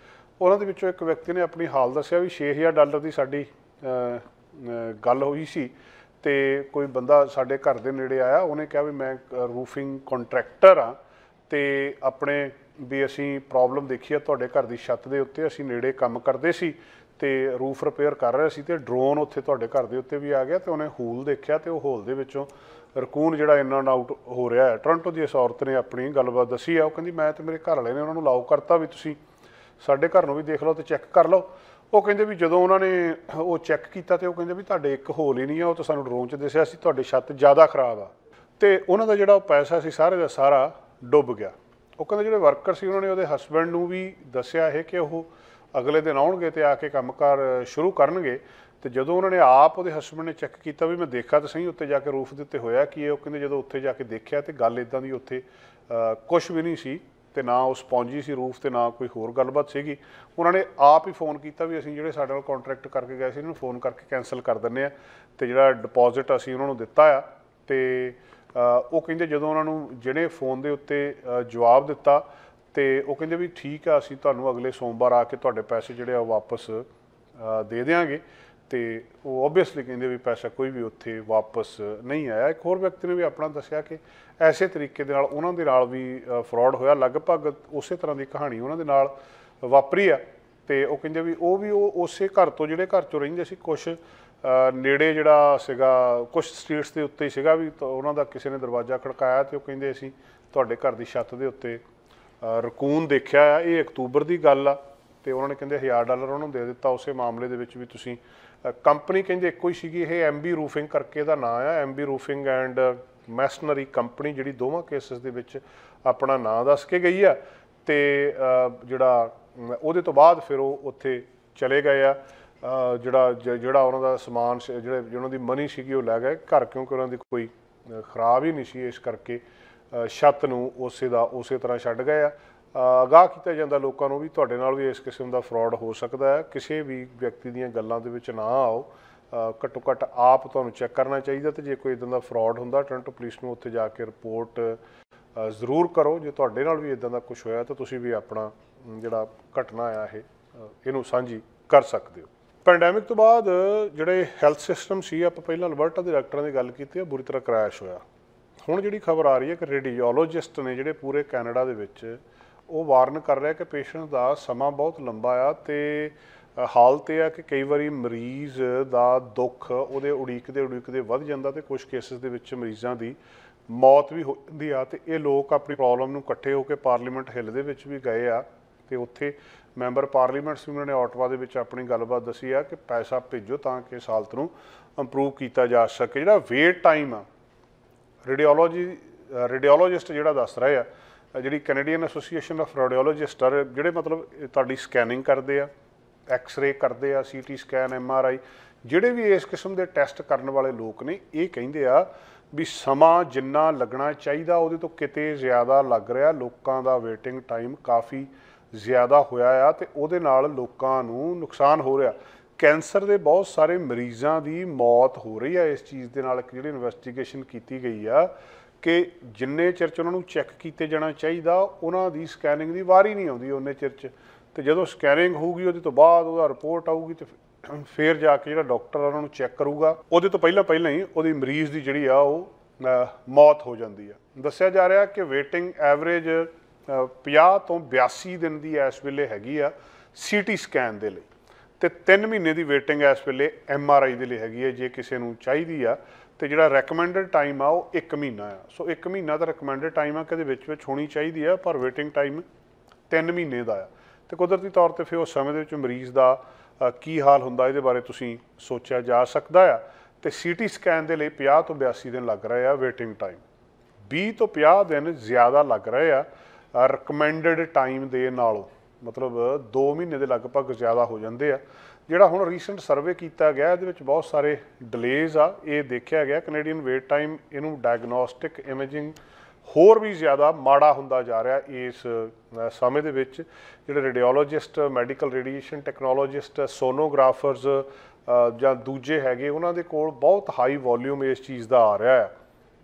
ਉਹਨਾਂ ਦੇ ਵਿੱਚੋਂ ਇੱਕ ਵਿਅਕਤੀ ਨੇ ਆਪਣੀ ਹਾਲ ਦੱਸਿਆ ਵੀ $6000 ਦੀ ਸਾਡੀ ਗੱਲ ਹੋਈ ਸੀ, ਤੇ ਕੋਈ ਬੰਦਾ ਸਾਡੇ ਘਰ ਦੇ ਨੇੜੇ ਆਇਆ, ਉਹਨੇ ਕਿਹਾ ਵੀ ਮੈਂ ਰੂਫਿੰਗ ਕੰਟਰੈਕਟਰ ਆ, ਤੇ ਆਪਣੇ ਵੀ ਅਸੀਂ ਪ੍ਰੋਬਲਮ ਦੇਖੀ ਆ ਤੁਹਾਡੇ ਘਰ ਦੀ ਛੱਤ ਦੇ ਉੱਤੇ, ਅਸੀਂ ਨੇੜੇ ਕੰਮ ਕਰਦੇ ਸੀ ਤੇ ਰੂਫ ਰਿਪੇਅਰ ਕਰ ਰਹੇ ਸੀ ਤੇ ਡਰੋਨ ਉੱਥੇ ਤੁਹਾਡੇ ਘਰ ਦੇ ਉੱਤੇ ਵੀ ਆ ਗਿਆ, ਤੇ ਉਹਨੇ ਹੋਲ ਦੇਖਿਆ ਤੇ ਉਹ ਹੋਲ ਦੇ ਵਿੱਚੋਂ ਰਕੂਨ ਜਿਹੜਾ ਇਨ ਐਂਡ ਆਊਟ ਹੋ ਰਿਹਾ ਹੈ। ਟੋਰਾਂਟੋ ਦੀ ਇਸ ਔਰਤ ਨੇ ਆਪਣੀ ਗੱਲਬਾਤ ਦੱਸੀ ਆ। ਉਹ ਕਹਿੰਦੀ ਮੈਂ ਤੇ ਮੇਰੇ ਘਰ ਵਾਲੇ ਨੇ ਉਹਨਾਂ ਨੂੰ ਅਲਾਓ ਕਰਤਾ ਵੀ ਤੁਸੀਂ ਸਾਡੇ ਘਰ ਨੂੰ ਵੀ ਦੇਖ ਲਓ ਤੇ ਚੈੱਕ ਕਰ ਲਓ। ਉਹ ਕਹਿੰਦੇ ਵੀ ਜਦੋਂ ਉਹਨਾਂ ਨੇ ਉਹ ਚੈੱਕ ਕੀਤਾ ਤੇ ਉਹ ਕਹਿੰਦੇ ਵੀ ਤੁਹਾਡੇ ਇੱਕ ਹੋਲ ਹੀ ਨਹੀਂ ਆ, ਉਹ ਤਾਂ ਸਾਨੂੰ ਡਰੋਨ 'ਚ ਦਿਸਿਆ ਸੀ, ਤੁਹਾਡੀ ਛੱਤ ਜ਼ਿਆਦਾ ਖਰਾਬ ਆ, ਤੇ ਉਹਨਾਂ ਦਾ ਜਿਹੜਾ ਉਹ ਪੈਸਾ ਸੀ ਸਾਰੇ ਦਾ ਸਾਰਾ ਡੁੱਬ ਗਿਆ। ਉਹ ਕਹਿੰਦੇ ਜਿਹੜੇ ਵਰਕਰ ਸੀ ਉਹਨਾਂ ਨੇ ਉਹਦੇ ਹਸਬੈਂਡ ਨੂੰ ਵੀ ਦੱਸਿਆ ਇਹ ਕਿ ਉਹ ਅਗਲੇ ਦਿਨ ਆਉਣਗੇ ਤੇ ਆ ਕੇ ਕੰਮਕਾਰ ਸ਼ੁਰੂ ਕਰਨਗੇ, ਤੇ ਜਦੋਂ ਉਹਨਾਂ ਨੇ ਆਪ ਉਹਦੇ ਹਸਬੈਂਡ ਨੇ ਚੈੱਕ ਕੀਤਾ ਵੀ ਮੈਂ ਦੇਖਾ ਤਾਂ ਸਹੀ ਉੱਤੇ ਜਾ ਕੇ ਰੂਫ ਦੇ ਉੱਤੇ ਹੋਇਆ ਕੀ ਹੈ, ਉਹ ਕਹਿੰਦੇ ਜਦੋਂ ਉੱਥੇ ਜਾ ਕੇ ਦੇਖਿਆ ਤੇ ਗੱਲ ਇੱਦਾਂ ਦੀ ਉੱਥੇ ਕੁਛ ਵੀ ਨਹੀਂ ਸੀ, ਤੇ ਨਾ ਉਹ ਸਪੌਂਜੀ ਸੀ ਰੂਫ, ਤੇ ਨਾ ਕੋਈ ਹੋਰ ਗੱਲਬਾਤ ਸੀਗੀ। ਉਹਨਾਂ ਨੇ ਆਪ ਹੀ ਫੋਨ ਕੀਤਾ ਵੀ ਅਸੀਂ ਜਿਹੜੇ ਸਾਡੇ ਨਾਲ ਕੰਟਰੈਕਟ ਕਰਕੇ ਗਏ ਸੀ ਇਹਨਾਂ ਨੂੰ ਫੋਨ ਕਰਕੇ ਕੈਂਸਲ ਕਰ ਦਿੰਦੇ ਆ, ਤੇ ਜਿਹੜਾ ਡਿਪੋਜ਼ਿਟ ਅਸੀਂ ਉਹਨਾਂ ਨੂੰ ਦਿੱਤਾ ਆ। ਤੇ ਉਹ ਕਹਿੰਦੇ ਜਦੋਂ ਉਹਨਾਂ ਨੂੰ ਜਿਹੜੇ ਫੋਨ ਦੇ ਉੱਤੇ ਜਵਾਬ ਦਿੱਤਾ ਤੇ ਉਹ ਕਹਿੰਦੇ ਵੀ ਠੀਕ ਆ, ਅਸੀਂ ਤੁਹਾਨੂੰ ਅਗਲੇ ਸੋਮਵਾਰ ਆ ਕੇ ਤੁਹਾਡੇ ਪੈਸੇ ਜਿਹੜੇ ਆ ਵਾਪਸ ਦੇ ਦਿਆਂਗੇ। ਤੇ ਉਹ ਓਬਵੀਅਸਲੀ ਕਹਿੰਦੇ ਵੀ ਪੈਸਾ ਕੋਈ ਵੀ ਉੱਥੇ ਵਾਪਸ ਨਹੀਂ ਆਇਆ। ਇੱਕ ਹੋਰ ਵਿਅਕਤੀ ਨੇ ਵੀ ਆਪਣਾ ਦੱਸਿਆ ਕਿ ਐਸੇ ਤਰੀਕੇ ਦੇ ਨਾਲ ਉਹਨਾਂ ਦੇ ਨਾਲ ਵੀ ਫਰਾਡ ਹੋਇਆ, ਲਗਭਗ ਉਸੇ ਤਰ੍ਹਾਂ ਦੀ ਕਹਾਣੀ ਉਹਨਾਂ ਦੇ ਨਾਲ ਵਾਪਰੀ ਆ। ਤੇ ਉਹ ਕਹਿੰਦੇ ਵੀ ਉਹ ਉਸੇ ਘਰ ਤੋਂ, ਜਿਹੜੇ ਘਰ 'ਚੋਂ ਰਹਿੰਦੇ ਸੀ, ਕੁਛ ਨੇੜੇ ਜਿਹੜਾ ਸੀਗਾ ਕੁਛ ਸਟਰੀਟਸ ਦੇ ਉੱਤੇ ਹੀ ਸੀਗਾ, ਵੀ ਉਹਨਾਂ ਦਾ ਕਿਸੇ ਨੇ ਦਰਵਾਜ਼ਾ ਖੜਕਾਇਆ ਤੇ ਉਹ ਕਹਿੰਦੇ ਅਸੀਂ ਤੁਹਾਡੇ ਘਰ ਦੀ ਛੱਤ ਦੇ ਉੱਤੇ ਰਕੂਨ ਦੇਖਿਆ ਆ। ਇਹ ਅਕਤੂਬਰ ਦੀ ਗੱਲ ਆ, ਤੇ ਉਹਨਾਂ ਨੇ ਕਹਿੰਦੇ $1000 ਉਹਨਾਂ ਨੂੰ ਦੇ ਦਿੱਤਾ ਉਸੇ ਮਾਮਲੇ ਦੇ ਵਿੱਚ ਵੀ ਤੁਸੀਂ। ਕੰਪਨੀ ਕਹਿੰਦੇ ਇੱਕੋ ਹੀ ਸੀਗੀ, ਇਹ MB ਰੂਫਿੰਗ ਕਰਕੇ ਇਹਦਾ ਨਾਂ ਆ, MB ਰੂਫਿੰਗ ਐਂਡ ਮੈਸਨਰੀ ਕੰਪਨੀ, ਜਿਹੜੀ ਦੋਵਾਂ ਕੇਸਿਸ ਦੇ ਵਿੱਚ ਆਪਣਾ ਨਾਂ ਦੱਸ ਕੇ ਗਈ ਆ। ਤੇ ਜਿਹੜਾ ਉਹਦੇ ਤੋਂ ਬਾਅਦ ਫਿਰ ਉਹ ਉੱਥੇ ਚਲੇ ਗਏ ਆ, ਜਿਹੜਾ ਉਹਨਾਂ ਦਾ ਸਮਾਨ ਜਿਹੜੇ ਉਹਨਾਂ ਦੀ ਮਨੀ ਸੀਗੀ ਉਹ ਲੈ ਗਏ ਘਰ, ਕਿਉਂਕਿ ਉਹਨਾਂ ਦੀ ਕੋਈ ਖਰਾਬ ਹੀ ਨਹੀਂ ਸੀ, ਇਸ ਕਰਕੇ ਛੱਤ ਨੂੰ ਉਸੇ ਤਰ੍ਹਾਂ ਛੱਡ ਗਏ ਆ। ਅਗਾਹ ਕੀਤਾ ਜਾਂਦਾ ਲੋਕਾਂ ਨੂੰ ਵੀ ਤੁਹਾਡੇ ਨਾਲ ਵੀ ਇਸ ਕਿਸਮ ਦਾ ਫਰਾਡ ਹੋ ਸਕਦਾ ਹੈ, ਕਿਸੇ ਵੀ ਵਿਅਕਤੀ ਦੀਆਂ ਗੱਲਾਂ ਦੇ ਵਿੱਚ ਨਾ ਆਓ, ਘੱਟੋ ਘੱਟ ਆਪ ਤੁਹਾਨੂੰ ਚੈੱਕ ਕਰਨਾ ਚਾਹੀਦਾ। ਤੇ ਜੇ ਕੋਈ ਇੱਦਾਂ ਦਾ ਫਰਾਡ ਹੁੰਦਾ, ਟੋਰਾਂਟੋ ਪੁਲਿਸ ਨੂੰ ਉੱਥੇ ਜਾ ਕੇ ਰਿਪੋਰਟ ਜ਼ਰੂਰ ਕਰੋ। ਜੇ ਤੁਹਾਡੇ ਨਾਲ ਵੀ ਇਦਾਂ ਦਾ ਕੁਝ ਹੋਇਆ ਤਾਂ ਤੁਸੀਂ ਵੀ ਆਪਣਾ ਜਿਹੜਾ ਘਟਨਾ ਆ ਇਹਨੂੰ ਸਾਂਝੀ ਕਰ ਸਕਦੇ ਹੋ। ਪੈਂਡੈਮਿਕ ਤੋਂ ਬਾਅਦ ਜਿਹੜੇ ਹੈਲਥ ਸਿਸਟਮ ਸੀ, ਆਪਾਂ ਪਹਿਲਾਂ ਅਲਬਰਟਾ ਦੇ ਡਾਕਟਰਾਂ ਦੀ ਗੱਲ ਕੀਤੀ, ਬੁਰੀ ਤਰ੍ਹਾਂ ਕ੍ਰੈਸ਼ ਹੋਇਆ। ਹੁਣ ਜਿਹੜੀ ਖਬਰ ਆ ਰਹੀ ਹੈ ਕਿ ਰੇਡੀਓਲੋਜਿਸਟ ਨੇ ਜਿਹੜੇ ਪੂਰੇ ਕੈਨੇਡਾ ਦੇ ਵਿੱਚ, ਉਹ ਵਾਰਨ ਕਰ ਰਿਹਾ ਕਿ ਪੇਸ਼ੈਂਟ ਦਾ ਸਮਾਂ ਬਹੁਤ ਲੰਬਾ ਆ ਤੇ ਹਾਲਤ ਇਹ ਆ ਕਿ ਕਈ ਵਾਰੀ ਮਰੀਜ਼ ਦਾ ਦੁੱਖ ਉਹਦੇ ਉਡੀਕਦੇ ਵੱਧ ਜਾਂਦਾ ਤੇ ਕੁਝ ਕੇਸਿਸ ਦੇ ਵਿੱਚ ਮਰੀਜ਼ਾਂ ਦੀ ਮੌਤ ਵੀ ਹੋ ਜਾਂਦੀ ਆ। ਤੇ ਇਹ ਲੋਕ ਆਪਣੀ ਪ੍ਰੋਬਲਮ ਨੂੰ ਇਕੱਠੇ ਹੋ ਕੇ ਪਾਰਲੀਮੈਂਟ ਹਿੱਲ ਦੇ ਵਿੱਚ ਵੀ ਗਏ ਆ ਤੇ ਉੱਥੇ ਮੈਂਬਰ ਪਾਰਲੀਮੈਂਟਸ ਵੀ ਉਹਨਾਂ ਨੇ ਆਟਵਾ ਦੇ ਵਿੱਚ ਆਪਣੀ ਗੱਲਬਾਤ ਦੱਸੀ ਆ ਕਿ ਪੈਸਾ ਭੇਜੋ ਤਾਂ ਕਿ ਇਸ ਹਾਲਤ ਨੂੰ ਇੰਪਰੂਵ ਕੀਤਾ ਜਾ ਸਕੇ। ਜਿਹੜਾ ਵੇਟ ਟਾਈਮ ਆ, ਰੇਡੀਓਲੋਜਿਸਟ ਜਿਹੜਾ ਦੱਸ ਰਹੇ ਆ, ਜਿਹੜੀ ਕੈਨੇਡੀਅਨ ਐਸੋਸੀਏਸ਼ਨ ਆਫ ਰੇਡੀਓਲੋਜਿਸਟ ਜਿਹੜੇ ਮਤਲਬ ਤੁਹਾਡੀ ਸਕੈਨਿੰਗ ਕਰਦੇ ਆ, ਐਕਸ-ਰੇ ਕਰਦੇ ਆ, CT ਸਕੈਨ, MRI, ਜਿਹੜੇ ਵੀ ਇਸ ਕਿਸਮ ਦੇ ਟੈਸਟ ਕਰਨ ਵਾਲੇ ਲੋਕ ਨੇ, ਇਹ ਕਹਿੰਦੇ ਆ ਵੀ ਸਮਾਂ ਜਿੰਨਾ ਲੱਗਣਾ ਚਾਹੀਦਾ ਉਹਦੇ ਤੋਂ ਕਿਤੇ ਜ਼ਿਆਦਾ ਲੱਗ ਰਿਹਾ। ਲੋਕਾਂ ਦਾ ਵੇਟਿੰਗ ਟਾਈਮ ਕਾਫੀ ਜ਼ਿਆਦਾ ਹੋਇਆ ਆ ਤੇ ਉਹਦੇ ਨਾਲ ਲੋਕਾਂ ਨੂੰ ਨੁਕਸਾਨ ਹੋ ਰਿਹਾ। ਕੈਂਸਰ ਦੇ ਬਹੁਤ ਸਾਰੇ ਮਰੀਜ਼ਾਂ ਦੀ ਮੌਤ ਹੋ ਰਹੀ ਆ ਇਸ ਚੀਜ਼ ਦੇ ਨਾਲ। ਇੱਕ ਜਿਹੜੀ ਇਨਵੈਸਟੀਗੇਸ਼ਨ ਕੀਤੀ ਗਈ ਆ ਕਿ ਜਿੰਨੇ ਚਿਰ 'ਚ ਉਹਨਾਂ ਨੂੰ ਚੈੱਕ ਕੀਤੇ ਜਾਣਾ ਚਾਹੀਦਾ, ਉਹਨਾਂ ਦੀ ਸਕੈਨਿੰਗ ਦੀ ਵਾਰੀ ਨਹੀਂ ਆਉਂਦੀ ਉਹਨੇ ਚਿਰ 'ਚ। ਤੇ ਜਦੋਂ ਸਕੈਨਿੰਗ ਹੋਊਗੀ ਉਹਦੇ ਤੋਂ ਬਾਅਦ ਉਹਦਾ ਰਿਪੋਰਟ ਆਊਗੀ ਤੇ ਫਿਰ ਜਾ ਕੇ ਜਿਹੜਾ ਡਾਕਟਰ ਉਹਨਾਂ ਨੂੰ ਚੈੱਕ ਕਰੂਗਾ, ਉਹਦੇ ਤੋਂ ਪਹਿਲਾਂ ਹੀ ਉਹਦੀ ਮਰੀਜ਼ ਦੀ ਜਿਹੜੀ ਆ ਉਹ ਮੌਤ ਹੋ ਜਾਂਦੀ ਆ। ਦੱਸਿਆ ਜਾ ਰਿਹਾ ਕਿ ਵੇਟਿੰਗ ਐਵਰੇਜ 50 ਤੋਂ 82 ਦਿਨ ਦੀ ਇਸ ਵੇਲੇ ਹੈਗੀ ਆ CT ਸਕੈਨ ਦੇ ਲਈ, ਤੇ 3 ਮਹੀਨੇ ਦੀ ਵੇਟਿੰਗ ਇਸ ਵੇਲੇ MRI ਦੇ ਲਈ ਹੈਗੀ ਹੈ ਜੇ ਕਿਸੇ ਨੂੰ ਚਾਹੀਦੀ ਆ। ਤੇ ਜਿਹੜਾ ਰეკਮੈਂਡਡ ਟਾਈਮ ਆ ਉਹ 1 ਮਹੀਨਾ ਆ। ਸੋ 1 ਮਹੀਨਾ ਦਾ ਰეკਮੈਂਡਡ ਟਾਈਮ ਆ ਕਿ ਇਹਦੇ ਵਿੱਚ ਹੋਣੀ ਚਾਹੀਦੀ ਆ, ਪਰ ਵੇਟਿੰਗ ਟਾਈਮ 3 ਮਹੀਨੇ ਦਾ ਆ। ਤੇ ਕੁਦਰਤੀ ਤੌਰ ਤੇ ਫਿਰ ਉਸ ਸਮੇਂ ਦੇ ਵਿੱਚ ਮਰੀਜ਼ ਦਾ ਕੀ ਹਾਲ ਹੁੰਦਾ ਇਹਦੇ ਬਾਰੇ ਤੁਸੀਂ ਸੋਚਿਆ ਜਾ ਸਕਦਾ ਆ। ਤੇ CT ਸਕੈਨ ਦੇ ਲਈ 50 ਤੋਂ 82 ਦਿਨ ਲੱਗ ਰਹੇ ਆ ਵੇਟਿੰਗ ਟਾਈਮ, 20 ਤੋਂ 50 ਦਿਨ ਜ਼ਿਆਦਾ ਲੱਗ ਰਹੇ ਆ ਰეკਮੈਂਡਡ ਟਾਈਮ ਦੇ ਨਾਲੋਂ, ਮਤਲਬ 2 ਮਹੀਨੇ ਦੇ ਲਗਭਗ ਜ਼ਿਆਦਾ ਹੋ ਜਾਂਦੇ ਆ। ਜਿਹੜਾ ਹੁਣ ਰੀਸੈਂਟ ਸਰਵੇ ਕੀਤਾ ਗਿਆ ਇਹਦੇ ਵਿੱਚ ਬਹੁਤ ਸਾਰੇ ਡਿਲੇਜ਼ ਆ। ਇਹ ਦੇਖਿਆ ਗਿਆ ਕੈਨੇਡੀਅਨ ਵੇਟ ਟਾਈਮ, ਇਹਨੂੰ ਡਾਇਗਨੋਸਟਿਕ ਇਮੇਜਿੰਗ ਹੋਰ ਵੀ ਜ਼ਿਆਦਾ ਮਾੜਾ ਹੁੰਦਾ ਜਾ ਰਿਹਾ ਇਸ ਸਮੇਂ ਦੇ ਵਿੱਚ। ਜਿਹੜੇ ਰੇਡੀਓਲੋਜਿਸਟ, ਮੈਡੀਕਲ ਰੇਡੀਏਸ਼ਨ ਟੈਕਨੋਲੋਜਿਸਟ, ਸੋਨੋਗ੍ਰਾਫਰਸ ਜਾਂ ਦੂਜੇ ਹੈਗੇ, ਉਹਨਾਂ ਦੇ ਕੋਲ ਬਹੁਤ ਹਾਈ ਵੋਲਿਊਮ ਇਸ ਚੀਜ਼ ਦਾ ਆ ਰਿਹਾ ਹੈ।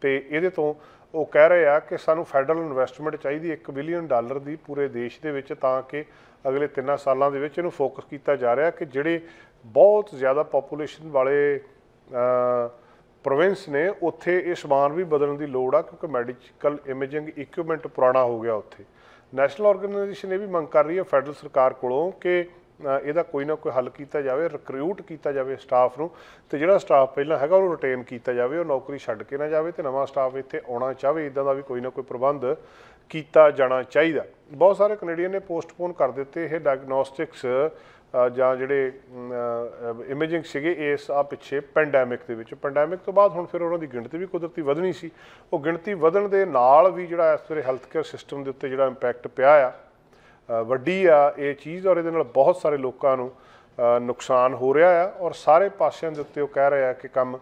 ਤੇ ਇਹਦੇ ਤੋਂ ਉਹ ਕਹਿ ਰਹੇ ਆ ਕਿ ਸਾਨੂੰ ਫੈਡਰਲ ਇਨਵੈਸਟਮੈਂਟ ਚਾਹੀਦੀ $1 ਬਿਲੀਅਨ ਦੀ ਪੂਰੇ ਦੇਸ਼ ਦੇ ਵਿੱਚ, ਤਾਂ ਕਿ ਅਗਲੇ 3 ਸਾਲਾਂ ਦੇ ਵਿੱਚ ਇਹਨੂੰ ਫੋਕਸ ਕੀਤਾ ਜਾ ਰਿਹਾ ਕਿ ਜਿਹੜੇ ਬਹੁਤ ਜ਼ਿਆਦਾ ਪੋਪੂਲੇਸ਼ਨ ਵਾਲੇ ਪ੍ਰੋਵਿੰਸ ਨੇ ਉੱਥੇ ਇਹ ਸਮਾਨ ਵੀ ਬਦਲਣ ਦੀ ਲੋੜ ਆ, ਕਿਉਂਕਿ ਮੈਡੀਕਲ ਇਮੇਜਿੰਗ ਇਕਵਿਪਮੈਂਟ ਪੁਰਾਣਾ ਹੋ ਗਿਆ ਉੱਥੇ। ਨੈਸ਼ਨਲ ਆਰਗੇਨਾਈਜੇਸ਼ਨ ਇਹ ਵੀ ਮੰਗ ਕਰ ਰਹੀ ਹੈ ਫੈਡਰਲ ਸਰਕਾਰ ਕੋਲੋਂ ਕਿ ਇਹਦਾ ਕੋਈ ਨਾ ਕੋਈ ਹੱਲ ਕੀਤਾ ਜਾਵੇ, ਰਿਕਰੂਟ ਕੀਤਾ ਜਾਵੇ ਸਟਾਫ ਨੂੰ, ਤੇ ਜਿਹੜਾ ਸਟਾਫ ਪਹਿਲਾਂ ਹੈਗਾ ਉਹਨੂੰ ਰਿਟੇਨ ਕੀਤਾ ਜਾਵੇ, ਉਹ ਨੌਕਰੀ ਛੱਡ ਕੇ ਨਾ ਜਾਵੇ ਤੇ ਨਵਾਂ ਸਟਾਫ ਇੱਥੇ ਆਉਣਾ ਚਾਹਵੇ। ਇੱਦਾਂ ਦਾ ਵੀ ਕੋਈ ਨਾ ਕੋਈ ਪ੍ਰਬੰਧ ਕੀਤਾ ਜਾਣਾ ਚਾਹੀਦਾ। ਬਹੁਤ ਸਾਰੇ ਕੈਨੇਡੀਅਨ ਨੇ ਪੋਸਟਪੋਨ ਕਰ ਦਿੱਤੇ ਇਹ ਡਾਇਗਨੋਸਟਿਕਸ ਜਾਂ ਜਿਹੜੇ ਇਮੇਜਿੰਗ ਸੀਗੇ ਇਸ ਪਿੱਛੇ ਪੈਂਡੈਮਿਕ ਦੇ ਵਿੱਚ। ਪੈਂਡੈਮਿਕ ਤੋਂ ਬਾਅਦ ਹੁਣ ਫਿਰ ਉਹਨਾਂ ਦੀ ਗਿਣਤੀ ਵੀ ਕੁਦਰਤੀ ਵਧਣੀ ਸੀ। ਉਹ ਗਿਣਤੀ ਵਧਣ ਦੇ ਨਾਲ ਵੀ ਜਿਹੜਾ ਇਸ ਵੇਲੇ ਹੈਲਥ ਕੇਅਰ ਸਿਸਟਮ ਦੇ ਉੱਤੇ ਜਿਹੜਾ ਇੰਪੈਕਟ ਪਿਆ ਆ ਵੱਡੀ ਆ ਇਹ ਚੀਜ਼, ਔਰ ਇਹਦੇ ਨਾਲ ਬਹੁਤ ਸਾਰੇ ਲੋਕਾਂ ਨੂੰ ਨੁਕਸਾਨ ਹੋ ਰਿਹਾ ਆ। ਔਰ ਸਾਰੇ ਪਾਸਿਆਂ ਦੇ ਉੱਤੇ ਉਹ ਕਹਿ ਰਹੇ ਆ ਕਿ ਕੰਮ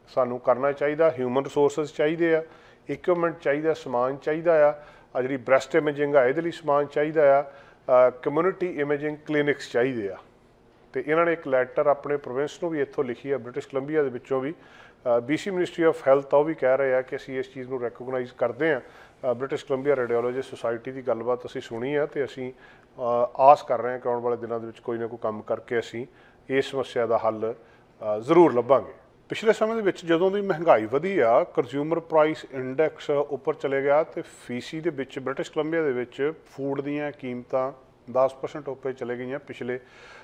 ਸਾਨੂੰ ਕਰਨਾ ਚਾਹੀਦਾ, ਹਿਊਮਨ ਰਿਸੋਰਸਿਸ ਚਾਹੀਦੇ ਆ, ਇਕਵਿਪਮੈਂਟ ਚਾਹੀਦਾ, ਸਮਾਨ ਚਾਹੀਦਾ ਆ ਜਿਹੜੀ ਬ੍ਰੈਸਟ ਇਮੇਜਿੰਗ ਆ ਇਹਦੇ ਲਈ ਸਮਾਨ ਚਾਹੀਦਾ ਆ, ਕਮਿਊਨਿਟੀ ਇਮੇਜਿੰਗ ਕਲੀਨਿਕਸ ਚਾਹੀਦੇ ਆ। ਤੇ ਇਹਨਾਂ ਨੇ ਇੱਕ ਲੈਟਰ ਆਪਣੇ ਪ੍ਰੋਵਿੰਸ ਨੂੰ ਵੀ ਇੱਥੋਂ ਲਿਖੀ ਆ, ਬ੍ਰਿਟਿਸ਼ ਕੋਲੰਬੀਆ ਦੇ ਵਿੱਚੋਂ ਵੀ। BC ਮਿਨਿਸਟਰੀ ਆਫ ਹੈਲਥ ਉਹ ਵੀ ਕਹਿ ਰਹੇ ਆ ਕਿ ਅਸੀਂ ਇਸ ਚੀਜ਼ ਨੂੰ ਰੈਕੋਗਨਾਈਜ਼ ਕਰਦੇ ਹਾਂ। ਬ੍ਰਿਟਿਸ਼ ਕੋਲੰਬੀਆ ਰੇਡੀਓਲੋਜਿਸਟ ਸੁਸਾਇਟੀ ਦੀ ਗੱਲਬਾਤ ਅਸੀਂ ਸੁਣੀ ਆ ਤੇ ਅਸੀਂ ਆਸ ਕਰ ਰਹੇ ਹਾਂ ਕਿ ਆਉਣ ਵਾਲੇ ਦਿਨਾਂ ਦੇ ਵਿੱਚ ਕੋਈ ਨਾ ਕੋਈ ਕੰਮ ਕਰਕੇ ਅਸੀਂ ਇਸ ਸਮੱਸਿਆ ਦਾ ਹੱਲ ਜ਼ਰੂਰ ਲੱਭਾਂਗੇ। ਪਿਛਲੇ ਸਮੇਂ ਦੇ ਵਿੱਚ ਜਦੋਂ ਦੀ ਮਹਿੰਗਾਈ ਵਧੀ ਆ, ਕੰਜ਼ਿਊਮਰ ਪ੍ਰਾਈਸ ਇੰਡੈਕਸ ਉੱਪਰ ਚਲੇ ਗਿਆ ਤੇ ਫੀਸੀ ਦੇ ਵਿੱਚ ਬ੍ਰਿਟਿਸ਼ ਕੋਲੰਬੀਆ ਦੇ ਵਿੱਚ ਫੂਡ ਦੀਆਂ ਕੀਮਤਾਂ 10% ਉੱਪਰ ਚਲੇ ਗਈਆਂ ਪਿਛਲੇ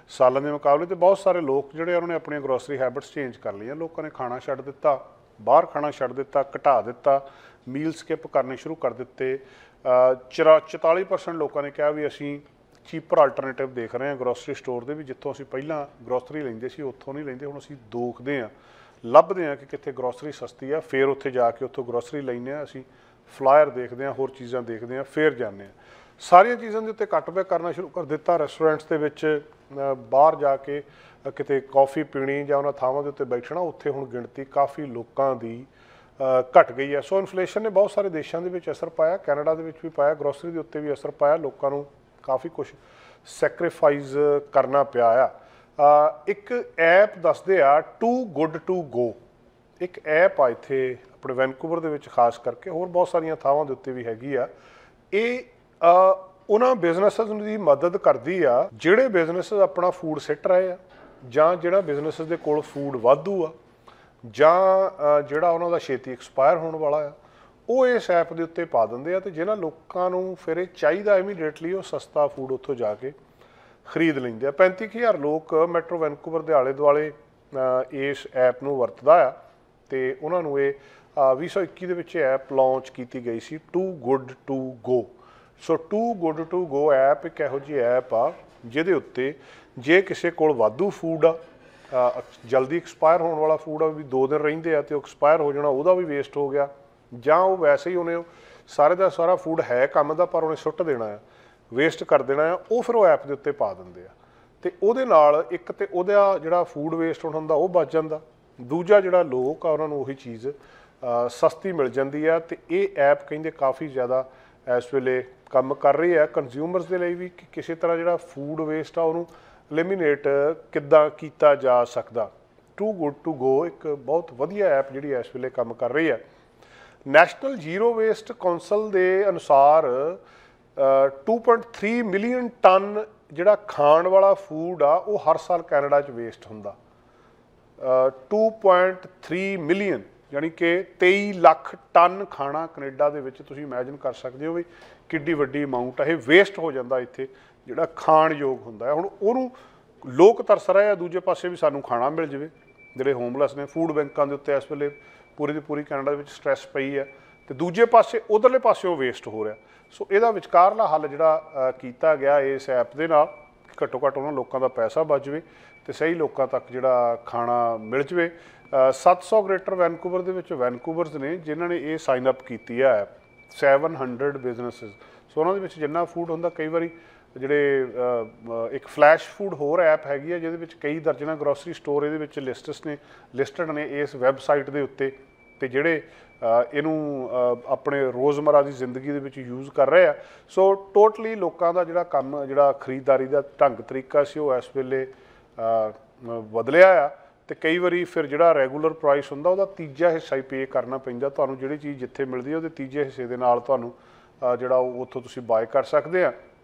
ਸਾਲਾਂ ਦੇ ਮੁਕਾਬਲੇ। ਤੇ ਬਹੁਤ ਸਾਰੇ ਲੋਕ ਜਿਹੜੇ ਉਹਨਾਂ ਨੇ ਆਪਣੀਆਂ ਗਰੋਸਰੀ ਹੈਬਿਟਸ ਚੇਂਜ ਕਰ ਲਈਆਂ। ਲੋਕਾਂ ਨੇ ਖਾਣਾ ਛੱਡ ਦਿੱਤਾ, ਬਾਹਰ ਖਾਣਾ ਛੱਡ ਦਿੱਤਾ, ਘਟਾ ਦਿੱਤਾ, ਮੀਲ ਸਕਿਪ ਕਰਨੇ ਸ਼ੁਰੂ ਕਰ ਦਿੱਤੇ। 44% ਲੋਕਾਂ ਨੇ ਕਿਹਾ ਵੀ ਅਸੀਂ ਚੀਪਰ ਆਲਟਰਨੇਟਿਵ ਦੇਖ ਰਹੇ ਹਾਂ ਗਰੋਸਰੀ ਸਟੋਰ ਦੇ ਵੀ, ਜਿੱਥੋਂ ਅਸੀਂ ਪਹਿਲਾਂ ਗਰੋਸਰੀ ਲੈਂਦੇ ਸੀ ਉੱਥੋਂ ਨਹੀਂ ਲੈਂਦੇ। ਹੁਣ ਅਸੀਂ ਦੇਖਦੇ ਹਾਂ, ਲੱਭਦੇ ਹਾਂ ਕਿ ਕਿੱਥੇ ਗਰੋਸਰੀ ਸਸਤੀ ਆ, ਫਿਰ ਉੱਥੇ ਜਾ ਕੇ ਉੱਥੋਂ ਗਰੋਸਰੀ ਲੈਂਦੇ ਹਾਂ। ਅਸੀਂ ਫਲਾਇਰ ਦੇਖਦੇ ਹਾਂ, ਹੋਰ ਚੀਜ਼ਾਂ ਦੇਖਦੇ ਹਾਂ, ਫਿਰ ਜਾਂਦੇ ਹਾਂ। ਸਾਰੀਆਂ ਚੀਜ਼ਾਂ ਦੇ ਉੱਤੇ ਕੱਟ ਬੈਕ ਕਰਨਾ ਸ਼ੁਰੂ ਕਰ ਦਿੱਤਾ। ਰੈਸਟੋਰੈਂਟਸ ਦੇ ਵਿੱਚ ਬਾਹਰ ਜਾ ਕੇ ਕਿਤੇ ਕੌਫੀ ਪੀਣੀ ਜਾਂ ਉਹਨਾਂ ਥਾਵਾਂ ਦੇ ਉੱਤੇ ਬੈਠਣਾ, ਉੱਥੇ ਹੁਣ ਗਿਣਤੀ ਕਾਫੀ ਲੋਕਾਂ ਦੀ ਘਟ ਗਈ ਹੈ। ਸੋ ਇਨਫਲੇਸ਼ਨ ਨੇ ਬਹੁਤ ਸਾਰੇ ਦੇਸ਼ਾਂ ਦੇ ਵਿੱਚ ਅਸਰ ਪਾਇਆ, ਕੈਨੇਡਾ ਦੇ ਵਿੱਚ ਵੀ ਪਾਇਆ, ਗਰੋਸਰੀ ਦੇ ਉੱਤੇ ਵੀ ਅਸਰ ਪਾਇਆ। ਲੋਕਾਂ ਨੂੰ ਕਾਫੀ ਕੁਝ ਸੈਕਰੀਫਾਈਸ ਕਰਨਾ ਪਿਆ ਆ। ਇੱਕ ਐਪ ਦੱਸਦੇ ਆ ਟੂ ਗੁੱਡ ਟੂ ਗੋ, ਇੱਕ ਐਪ ਆ ਇੱਥੇ ਆਪਣੇ ਵੈਨਕੂਵਰ ਦੇ ਵਿੱਚ ਖਾਸ ਕਰਕੇ, ਹੋਰ ਬਹੁਤ ਸਾਰੀਆਂ ਥਾਵਾਂ ਦੇ ਉੱਤੇ ਵੀ ਹੈਗੀ ਆ। ਇਹ ਉਹਨਾਂ ਬਿਜ਼ਨੈਸਿਸ ਦੀ ਮਦਦ ਕਰਦੀ ਆ ਜਿਹੜੇ ਬਿਜ਼ਨੈਸਿਸ ਆਪਣਾ ਫੂਡ ਸਿੱਟ ਰਹੇ ਆ, ਜਾਂ ਜਿਹੜਾ ਬਿਜ਼ਨੈਸਿਸ ਦੇ ਕੋਲ ਫੂਡ ਵਾਧੂ ਆ, ਜਾਂ ਜਿਹੜਾ ਉਹਨਾਂ ਦਾ ਛੇਤੀ ਐਕਸਪਾਇਰ ਹੋਣ ਵਾਲਾ ਆ, ਉਹ ਇਸ ਐਪ ਦੇ ਉੱਤੇ ਪਾ ਦਿੰਦੇ ਆ। ਤੇ ਜਿਹਨਾਂ ਲੋਕਾਂ ਨੂੰ ਫਿਰ ਇਹ ਚਾਹੀਦਾ ਇਮੀਡੀਏਟਲੀ, ਉਹ ਸਸਤਾ ਫੂਡ ਉੱਥੋਂ ਜਾ ਕੇ ਖਰੀਦ ਲੈਂਦੇ ਆ। 35,000 ਲੋਕ ਮੈਟਰੋ ਵੈਨਕੂਵਰ ਦੇ ਆਲੇ ਦੁਆਲੇ ਇਸ ਐਪ ਨੂੰ ਵਰਤਦਾ ਆ, ਤੇ ਉਹਨਾਂ ਨੂੰ ਇਹ 2021 ਦੇ ਵਿੱਚ ਐਪ ਲਾਂਚ ਕੀਤੀ ਗਈ ਸੀ, too good to go. So too good to go app ਇੱਕ ਇਹੋ ਜਿਹੀ ਐਪ ਆ ਜਿਹਦੇ ਉੱਤੇ ਜੇ ਕਿਸੇ ਕੋਲ ਵਾਧੂ ਫੂਡ ਆ, ਜਲਦੀ ਐਕਸਪਾਇਰ ਹੋਣ ਵਾਲਾ ਫੂਡ ਆ, ਵੀ 2 ਦਿਨ ਰਹਿੰਦੇ ਆ ਤੇ ਉਹ ਐਕਸਪਾਇਰ ਹੋ ਜਾਣਾ, ਉਹਦਾ ਵੀ ਵੇਸਟ ਹੋ ਗਿਆ, ਜਾਂ ਉਹ ਵੈਸੇ ਹੀ ਉਹਨੇ ਸਾਰੇ ਦਾ ਸਾਰਾ ਫੂਡ ਹੈ ਕੰਮ ਦਾ ਪਰ ਉਹਨੇ ਸੁੱਟ ਦੇਣਾ ਆ, ਵੇਸਟ ਕਰ ਦੇਣਾ ਆ, ਉਹ ਫਿਰ ਉਹ ਐਪ ਦੇ ਉੱਤੇ ਪਾ ਦਿੰਦੇ ਆ। ਤੇ ਉਹਦੇ ਨਾਲ ਇੱਕ ਤੇ ਉਹਦਾ ਜਿਹੜਾ ਫੂਡ ਵੇਸਟ ਹੁੰਦਾ ਉਹ ਬਚ ਜਾਂਦਾ, ਦੂਜਾ ਜਿਹੜਾ ਲੋਕ ਆ ਉਹਨਾਂ ਨੂੰ ਉਹੀ ਚੀਜ਼ ਸਸਤੀ ਮਿਲ ਜਾਂਦੀ ਆ। ਤੇ ਇਹ ਐਪ ਕਹਿੰਦੇ ਕਾਫੀ ਜ਼ਿਆਦਾ ਇਸ ਵੇਲੇ ਕੰਮ ਕਰ ਰਹੀ ਹੈ ਕੰਜ਼ਿਊਮਰਸ ਦੇ ਲਈ ਵੀ, ਕਿ ਕਿਸੇ ਤਰ੍ਹਾਂ ਜਿਹੜਾ ਫੂਡ ਵੇਸਟ ਆ ਉਹਨੂੰ ਐਲੀਮੀਨੇਟ ਕਿੱਦਾਂ ਕੀਤਾ ਜਾ ਸਕਦਾ। ਟੂ ਗੁੱਡ ਟੂ ਗੋ ਇੱਕ ਬਹੁਤ ਵਧੀਆ ਐਪ ਜਿਹੜੀ ਇਸ ਵੇਲੇ ਕੰਮ ਕਰ ਰਹੀ ਹੈ। ਨੈਸ਼ਨਲ ਜ਼ੀਰੋ ਵੇਸਟ ਕੌਂਸਲ ਦੇ ਅਨੁਸਾਰ 2.3 ਮਿਲੀਅਨ ਟਨ ਜਿਹੜਾ ਖਾਣ ਵਾਲਾ ਫੂਡ ਆ ਉਹ ਹਰ ਸਾਲ ਕੈਨੇਡਾ 'ਚ ਵੇਸਟ ਹੁੰਦਾ। 2.3 ਮਿਲੀਅਨ ਯਾਨੀ ਕਿ 23 ਲੱਖ ਟਨ ਖਾਣਾ ਕੈਨੇਡਾ ਦੇ ਵਿੱਚ, ਤੁਸੀਂ ਇਮੈਜਿਨ ਕਰ ਸਕਦੇ ਹੋ ਵੀ ਕਿੱਡੀ ਵੱਡੀ ਅਮਾਊਂਟ ਆ ਇਹ ਵੇਸਟ ਹੋ ਜਾਂਦਾ ਇੱਥੇ, ਜਿਹੜਾ ਖਾਣ ਯੋਗ ਹੁੰਦਾ ਹੈ। ਹੁਣ ਉਹਨੂੰ ਲੋਕ ਤਰਸ ਰਹੇ ਆ ਦੂਜੇ ਪਾਸੇ ਵੀ ਸਾਨੂੰ ਖਾਣਾ ਮਿਲ ਜਾਵੇ। ਜਿਹੜੇ ਹੋਮਲੈਸ ਨੇ, ਫੂਡ ਬੈਂਕਾਂ ਦੇ ਉੱਤੇ ਇਸ ਵੇਲੇ ਪੂਰੀ ਦੀ ਪੂਰੀ ਕੈਨੇਡਾ ਦੇ ਵਿੱਚ ਸਟ੍ਰੈਸ ਪਈ ਹੈ, ਤੇ ਦੂਜੇ ਪਾਸੇ ਉਧਰਲੇ ਪਾਸਿਓਂ ਵੇਸਟ ਹੋ ਰਿਹਾ। ਸੋ ਇਹਦਾ ਵਿਚਕਾਰਲਾ ਹੱਲ ਜਿਹੜਾ ਕੀਤਾ ਗਿਆ ਇਸ ਐਪ ਦੇ ਨਾਲ, ਘੱਟੋ ਘੱਟ ਉਹਨਾਂ ਲੋਕਾਂ ਦਾ ਪੈਸਾ ਬਚ ਜਾਵੇ ਤੇ ਸਹੀ ਲੋਕਾਂ ਤੱਕ ਜਿਹੜਾ ਖਾਣਾ ਮਿਲ ਜਾਵੇ। 700 ਗ੍ਰੇਟਰ ਵੈਨਕੂਵਰ ਦੇ ਵਿੱਚ ਵੈਨਕੂਵਰਸ ਨੇ ਜਿਨ੍ਹਾਂ ਨੇ ਇਹ ਸਾਈਨ ਅਪ ਕੀਤੀ ਹੈ ਐਪ, 700 ਬਿਜ਼ਨਸਿਸ। ਸੋ ਉਹਨਾਂ ਦੇ ਵਿੱਚ ਜਿੰਨਾ ਫੂਡ ਹੁੰਦਾ, ਕਈ ਵਾਰੀ ਜਿਹੜੇ ਇੱਕ ਫਲੈਸ਼ ਫੂਡ ਹੋਰ ਐਪ ਹੈਗੀ ਹੈ ਜਿਹਦੇ ਵਿੱਚ ਕਈ ਦਰਜਨਾਂ ਗਰੋਸਰੀ ਸਟੋਰ ਇਹਦੇ ਵਿੱਚ ਲਿਸਟਡ ਨੇ ਇਸ ਵੈਬਸਾਈਟ ਦੇ ਉੱਤੇ, ਤੇ ਜਿਹੜੇ ਇਹਨੂੰ ਆਪਣੇ ਰੋਜ਼ਮਰਾ ਦੀ ਜ਼ਿੰਦਗੀ ਦੇ ਵਿੱਚ ਯੂਜ਼ ਕਰ ਰਹੇ ਆ। ਸੋ ਟੋਟਲੀ ਲੋਕਾਂ ਦਾ ਜਿਹੜਾ ਕੰਮ, ਜਿਹੜਾ ਖਰੀਦਦਾਰੀ ਦਾ ਢੰਗ ਤਰੀਕਾ ਸੀ, ਉਹ ਇਸ ਵੇਲੇ ਬਦਲਿਆ ਆ। ਤੇ ਕਈ ਵਾਰੀ ਫਿਰ ਜਿਹੜਾ ਰੈਗੂਲਰ ਪ੍ਰਾਈਸ ਹੁੰਦਾ ਉਹਦਾ ਤੀਜਾ ਹਿੱਸਾ ਹੀ ਪੇ ਕਰਨਾ ਪੈਂਦਾ ਤੁਹਾਨੂੰ। ਜਿਹੜੀ ਚੀਜ਼ ਜਿੱਥੇ ਮਿਲਦੀ ਹੈ ਉਹਦੇ ਤੀਜੇ ਹਿੱਸੇ ਦੇ ਨਾਲ ਤੁਹਾਨੂੰ ਜਿਹੜਾ ਉੱਥੋਂ ਤੁਸੀਂ ਬਾਏ ਕਰ ਸਕਦੇ ਆ।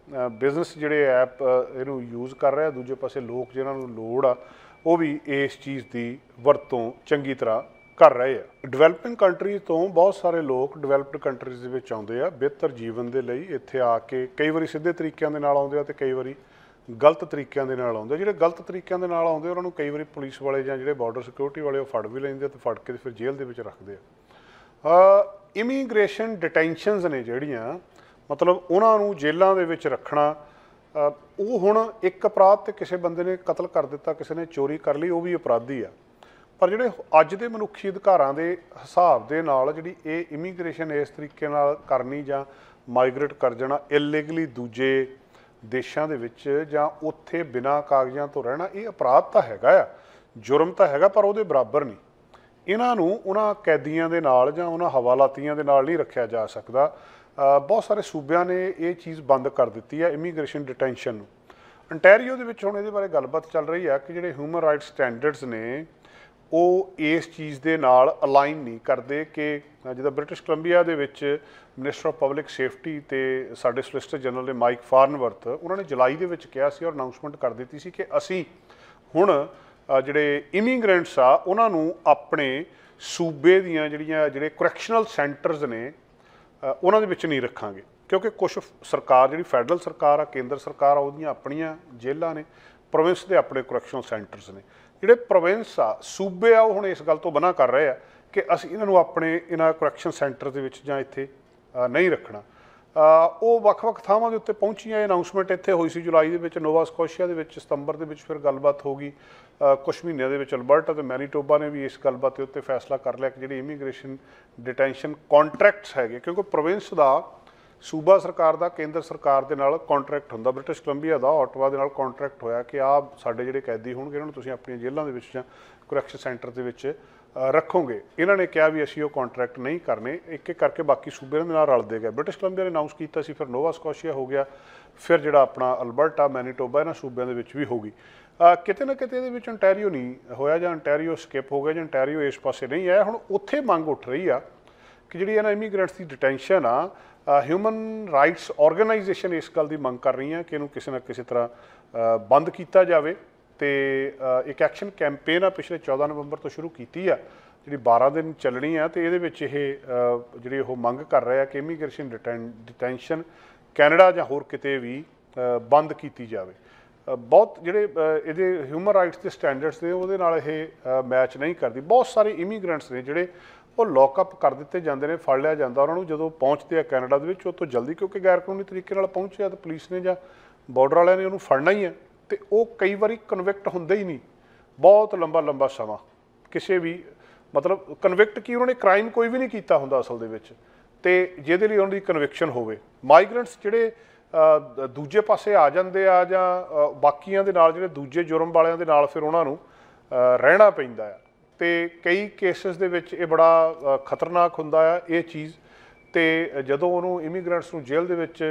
ਬਿਜ਼ਨਸ ਜਿਹੜੇ ਐਪ ਇਹਨੂੰ ਯੂਜ਼ ਕਰ ਰਿਹਾ, ਦੂਜੇ ਪਾਸੇ ਲੋਕ ਜਿਹਨਾਂ ਨੂੰ ਲੋੜ ਆ ਉਹ ਵੀ ਇਸ ਚੀਜ਼ ਦੀ ਵਰਤੋਂ ਚੰਗੀ ਤਰ੍ਹਾਂ ਕਰ ਰਹੇ ਆ। ਡਿਵੈਲਪਿੰਗ ਕੰਟਰੀਜ਼ ਤੋਂ ਬਹੁਤ ਸਾਰੇ ਲੋਕ ਡਿਵੈਲਪਡ ਕੰਟਰੀਜ਼ ਦੇ ਵਿੱਚ ਆਉਂਦੇ ਆ ਬਿਹਤਰ ਜੀਵਨ ਦੇ ਲਈ। ਇੱਥੇ ਆ ਕੇ ਕਈ ਵਾਰੀ ਸਿੱਧੇ ਤਰੀਕਿਆਂ ਦੇ ਨਾਲ ਆਉਂਦੇ ਆ ਤੇ ਕਈ ਵਾਰੀ ਗਲਤ ਤਰੀਕਿਆਂ ਦੇ ਨਾਲ ਆਉਂਦੇ। ਜਿਹੜੇ ਗਲਤ ਤਰੀਕਿਆਂ ਦੇ ਨਾਲ ਆਉਂਦੇ ਉਹਨਾਂ ਨੂੰ ਕਈ ਵਾਰੀ ਪੁਲਿਸ ਵਾਲੇ ਜਾਂ ਜਿਹੜੇ ਬਾਰਡਰ ਸਿਕਿਉਰਿਟੀ ਵਾਲੇ ਉਹ ਫੜ ਵੀ ਲੈਂਦੇ ਤੇ ਫੜ ਕੇ ਫਿਰ ਜੇਲ੍ਹ ਦੇ ਵਿੱਚ ਰੱਖਦੇ ਆ। ਇਮੀਗ੍ਰੇਸ਼ਨ ਡਿਟੈਂਸ਼ਨਸ ਨੇ ਜਿਹੜੀਆਂ, ਮਤਲਬ ਉਹਨਾਂ ਨੂੰ ਜੇਲ੍ਹਾਂ ਦੇ ਵਿੱਚ ਰੱਖਣਾ, ਉਹ ਹੁਣ ਇੱਕ ਅਪਰਾਧ ਤੇ ਕਿਸੇ ਬੰਦੇ ਨੇ ਕਤਲ ਕਰ ਦਿੱਤਾ, ਕਿਸੇ ਨੇ ਚੋਰੀ ਕਰ ਲਈ, ਉਹ ਵੀ ਅਪਰਾਧੀ ਆ। ਪਰ ਜਿਹੜੇ ਅੱਜ ਦੇ ਮਨੁੱਖੀ ਅਧਿਕਾਰਾਂ ਦੇ ਹਿਸਾਬ ਦੇ ਨਾਲ ਜਿਹੜੀ ਇਹ ਇਮੀਗ੍ਰੇਸ਼ਨ ਇਸ ਤਰੀਕੇ ਨਾਲ ਕਰਨੀ ਜਾਂ ਮਾਈਗ੍ਰੇਟ ਕਰ ਜਾਣਾ ਇਲੀਗਲੀ ਦੂਜੇ ਦੇਸ਼ਾਂ ਦੇ ਵਿੱਚ, ਜਾਂ ਉੱਥੇ ਬਿਨਾਂ ਕਾਗਜ਼ਾਂ ਤੋਂ ਰਹਿਣਾ, ਇਹ ਅਪਰਾਧ ਤਾਂ ਹੈਗਾ ਆ, ਜੁਰਮ ਤਾਂ ਹੈਗਾ, ਪਰ ਉਹਦੇ ਬਰਾਬਰ ਨਹੀਂ। ਇਹਨਾਂ ਨੂੰ ਉਹਨਾਂ ਕੈਦੀਆਂ ਦੇ ਨਾਲ ਜਾਂ ਉਹਨਾਂ ਹਵਾਲਾਤੀਆਂ ਦੇ ਨਾਲ ਨਹੀਂ ਰੱਖਿਆ ਜਾ ਸਕਦਾ। ਬਹੁਤ ਸਾਰੇ ਸੂਬਿਆਂ ਨੇ ਇਹ ਚੀਜ਼ ਬੰਦ ਕਰ ਦਿੱਤੀ ਹੈ ਇਮੀਗ੍ਰੇਸ਼ਨ ਡਿਟੈਂਸ਼ਨ ਨੂੰ। ਅੰਟੈਰੀਓ ਦੇ ਵਿੱਚ ਹੁਣ ਇਹਦੇ ਬਾਰੇ ਗੱਲਬਾਤ ਚੱਲ ਰਹੀ ਹੈ ਕਿ ਜਿਹੜੇ ਹਿਊਮਨ ਰਾਈਟਸ ਸਟੈਂਡਰਡਸ ਨੇ ਉਹ ਇਸ ਚੀਜ਼ ਦੇ ਨਾਲ ਅਲਾਈਨ ਨਹੀਂ ਕਰਦੇ, ਕਿ ਜਿੱਦਾਂ ਬ੍ਰਿਟਿਸ਼ ਕੋਲੰਬੀਆ ਦੇ ਵਿੱਚ ਮਿਨਿਸਟਰ ਆਫ ਪਬਲਿਕ ਸੇਫਟੀ ਤੇ ਸਾਡੇ ਸੋਲਿਸਿਟਰ ਜਨਰਲ ਨੇ ਮਾਈਕ ਫਾਰਨਵਰਥ, ਉਹਨਾਂ ਨੇ ਜੁਲਾਈ ਦੇ ਵਿੱਚ ਕਿਹਾ ਸੀ ਔਰ ਅਨਾਊਂਸਮੈਂਟ ਕਰ ਦਿੱਤੀ ਸੀ ਕਿ ਅਸੀਂ ਹੁਣ ਜਿਹੜੇ ਇਮੀਗ੍ਰੈਂਟਸ ਆ ਉਹਨਾਂ ਨੂੰ ਆਪਣੇ ਸੂਬੇ ਦੀਆਂ ਜਿਹੜੇ ਕਰੈਕਸ਼ਨਲ ਸੈਂਟਰਸ ਨੇ ਉਹਨਾਂ ਦੇ ਵਿੱਚ ਨਹੀਂ ਰੱਖਾਂਗੇ, ਕਿਉਂਕਿ ਕੁਛ ਸਰਕਾਰ ਜਿਹੜੀ ਫੈਡਰਲ ਸਰਕਾਰ ਆ, ਕੇਂਦਰ ਸਰਕਾਰ ਆ, ਉਹਦੀਆਂ ਆਪਣੀਆਂ ਜੇਲ੍ਹਾਂ ਨੇ, ਪ੍ਰੋਵਿੰਸ ਦੇ ਆਪਣੇ ਕਰੈਕਸ਼ਨਲ ਸੈਂਟਰਸ ਨੇ। ਜਿਹੜੇ ਪ੍ਰੋਵਿੰਸ ਆ, ਸੂਬੇ ਆ, ਉਹ ਹੁਣ ਇਸ ਗੱਲ ਤੋਂ ਮਨਾ ਕਰ ਰਹੇ ਆ ਕਿ ਅਸੀਂ ਇਹਨਾਂ ਨੂੰ ਆਪਣੇ ਇਹਨਾਂ ਕਰੈਕਸ਼ਨ ਸੈਂਟਰ ਦੇ ਵਿੱਚ ਜਾਂ ਇੱਥੇ ਨਹੀਂ ਰੱਖਣਾ। ਉਹ ਵੱਖ-ਵੱਖ ਥਾਵਾਂ ਦੇ ਉੱਤੇ ਪਹੁੰਚੀਆਂ। ਇਹ ਅਨਾਊਂਸਮੈਂਟ ਇੱਥੇ ਹੋਈ ਸੀ ਜੁਲਾਈ ਦੇ ਵਿੱਚ, ਨੋਵਾ ਸਕੋਸ਼ੀਆ ਦੇ ਵਿੱਚ, ਸਤੰਬਰ ਦੇ ਵਿੱਚ ਫਿਰ ਗੱਲਬਾਤ ਹੋ ਗਈ। ਕੁਛ ਮਹੀਨਿਆਂ ਦੇ ਵਿੱਚ ਅਲਬਰਟਾ ਤੇ ਮੈਨੀਟੋਬਾ ਨੇ ਵੀ ਇਸ ਗੱਲਬਾਤ ਦੇ ਉੱਤੇ ਫੈਸਲਾ ਕਰ ਲਿਆ ਕਿ ਜਿਹੜੀ ਇਮੀਗ੍ਰੇਸ਼ਨ ਡਿਟੈਂਸ਼ਨ ਕੰਟਰੈਕਟਸ ਹੈਗੇ, ਕਿਉਂਕਿ ਪ੍ਰੋਵਿੰਸ ਦਾ ਸੂਬਾ ਸਰਕਾਰ ਦਾ ਕੇਂਦਰ ਸਰਕਾਰ ਦੇ ਨਾਲ ਕੰਟਰੈਕਟ ਹੁੰਦਾ। ਬ੍ਰਿਟਿਸ਼ ਕੋਲੰਬੀਆ ਦਾ ਆਟਵਾ ਦੇ ਨਾਲ ਕੰਟਰੈਕਟ ਹੋਇਆ ਕਿ ਆਹ ਸਾਡੇ ਜਿਹੜੇ ਕੈਦੀ ਹੋਣਗੇ ਇਹਨਾਂ ਨੂੰ ਤੁਸੀਂ ਆਪਣੀਆਂ ਜੇਲ੍ਹਾਂ ਦੇ ਵਿੱਚ ਜਾਂ ਕਰੈਕਸ਼ਨ ਸੈਂਟਰ ਦੇ ਵਿੱਚ ਰੱਖੋਗੇ। ਇਹਨਾਂ ਨੇ ਕਿਹਾ ਵੀ ਅਸੀਂ ਉਹ ਕੰਟਰੈਕਟ ਨਹੀਂ ਕਰਨੇ। ਇੱਕ ਇੱਕ ਕਰਕੇ ਬਾਕੀ ਸੂਬਿਆਂ ਦੇ ਨਾਲ ਰਲਦੇ ਗਏ। ਬ੍ਰਿਟਿਸ਼ ਕੋਲੰਬੀਆ ਨੇ ਅਨਾਊਂਸ ਕੀਤਾ ਸੀ, ਫਿਰ ਨੋਵਾ ਸਕੋਸ਼ੀਆ ਹੋ ਗਿਆ, ਫਿਰ ਜਿਹੜਾ ਆਪਣਾ ਅਲਬਰਟਾ, ਮੈਨੀਟੋਬਾ, ਇਹਨਾਂ ਸੂਬਿਆਂ ਦੇ ਵਿੱਚ ਵੀ ਹੋ ਗਈ। ਕਿਤੇ ਨਾ ਕਿਤੇ ਇਹਦੇ ਵਿੱਚ ontario ਨਹੀਂ ਹੋਇਆ, ਜਾਂ ontario ਸਕਿਪ ਹੋ ਗਿਆ, ਜਾਂ ontario ਇਸ ਪਾਸੇ ਨਹੀਂ ਆਇਆ। ਹੁਣ ਉੱਥੇ ਮੰਗ ਉੱਠ ਰਹੀ ਆ ਕਿ ਜਿਹੜੀ ਇਹਨਾਂ ਇਮੀਗ੍ਰੈਂਟਸ ਦੀ ਡਿਟੈਂਸ਼ਨ ਆ, ਹਿਊਮਨ ਰਾਈਟਸ ਆਰਗੇਨਾਈਜੇਸ਼ਨ ਇਸ ਗੱਲ ਦੀ ਮੰਗ ਕਰ ਰਹੀਆਂ ਕਿ ਇਹਨੂੰ ਕਿਸੇ ਨਾ ਕਿਸੇ ਤਰ੍ਹਾਂ ਬੰਦ ਕੀਤਾ ਜਾਵੇ। ਤੇ ਇੱਕ ਐਕਸ਼ਨ ਕੈਂਪੇਨ ਆ ਪਿਛਲੇ 14 ਨਵੰਬਰ ਤੋਂ ਸ਼ੁਰੂ ਕੀਤੀ ਆ, ਜਿਹੜੀ 12 ਦਿਨ ਚੱਲਣੀ ਆ। ਤੇ ਇਹਦੇ ਵਿੱਚ ਇਹ ਜਿਹੜੀ ਉਹ ਮੰਗ ਕਰ ਰਹੇ ਆ ਕਿ ਇਮੀਗ੍ਰੇਸ਼ਨ ਡਿਟੈਂਸ਼ਨ ਕੈਨੇਡਾ ਜਾਂ ਹੋਰ ਕਿਤੇ ਵੀ ਬੰਦ ਕੀਤੀ ਜਾਵੇ। ਬਹੁਤ ਜਿਹੜੇ ਇਹਦੇ ਹਿਊਮਨ ਰਾਈਟਸ ਦੇ ਸਟੈਂਡਰਡਸ ਨੇ ਉਹਦੇ ਨਾਲ ਇਹ ਮੈਚ ਨਹੀਂ ਕਰਦੀ। ਬਹੁਤ ਸਾਰੇ ਇਮੀਗ੍ਰੈਂਟਸ ਨੇ ਜਿਹੜੇ ਉਹ ਲੌਕਅਪ ਕਰ ਦਿੱਤੇ ਜਾਂਦੇ ਨੇ, ਫੜ ਲਿਆ ਜਾਂਦਾ ਉਹਨਾਂ ਨੂੰ ਜਦੋਂ ਪਹੁੰਚਦੇ ਆ ਕੈਨੇਡਾ ਦੇ ਵਿੱਚ ਉਹ ਤੋਂ ਜਲਦੀ, ਕਿਉਂਕਿ ਗੈਰ ਕਾਨੂੰਨੀ ਤਰੀਕੇ ਨਾਲ ਪਹੁੰਚਿਆ ਤਾਂ ਪੁਲਿਸ ਨੇ ਜਾਂ ਬਾਰਡਰ ਵਾਲਿਆਂ ਨੇ ਉਹਨੂੰ ਫੜਨਾ ਹੀ ਹੈ। ਤੇ ਉਹ ਕਈ ਵਾਰੀ ਕਨਵਿਕਟ ਹੁੰਦੇ ਹੀ ਨਹੀਂ, ਬਹੁਤ ਲੰਬਾ ਸਮਾਂ ਕਿਸੇ ਵੀ ਮਤਲਬ ਕਨਵਿਕਟ ਕੀ, ਉਹਨਾਂ ਨੇ ਕ੍ਰਾਈਮ ਕੋਈ ਵੀ ਨਹੀਂ ਕੀਤਾ ਹੁੰਦਾ ਅਸਲ ਦੇ ਵਿੱਚ, ਤੇ ਜਿਹਦੇ ਲਈ ਉਹਨਾਂ ਦੀ ਕਨਵਿਕਸ਼ਨ ਹੋਵੇ। ਮਾਈਗ੍ਰੈਂਟਸ ਜਿਹੜੇ ਦੂਜੇ ਪਾਸੇ ਆ ਜਾਂਦੇ ਆ ਜਾਂ ਬਾਕੀਆਂ ਦੇ ਨਾਲ ਜਿਹੜੇ ਦੂਜੇ ਜੁਰਮ ਵਾਲਿਆਂ ਦੇ ਨਾਲ ਫਿਰ ਉਹਨਾਂ ਨੂੰ ਰਹਿਣਾ ਪੈਂਦਾ ਆ। ਤੇ ਕਈ ਕੇਸਿਸ ਦੇ ਵਿੱਚ ਇਹ ਬੜਾ ਖਤਰਨਾਕ ਹੁੰਦਾ ਆ ਇਹ ਚੀਜ਼। ਤੇ ਜਦੋਂ ਉਹਨੂੰ ਇਮੀਗ੍ਰੈਂਟਸ ਨੂੰ ਜੇਲ੍ਹ ਦੇ ਵਿੱਚ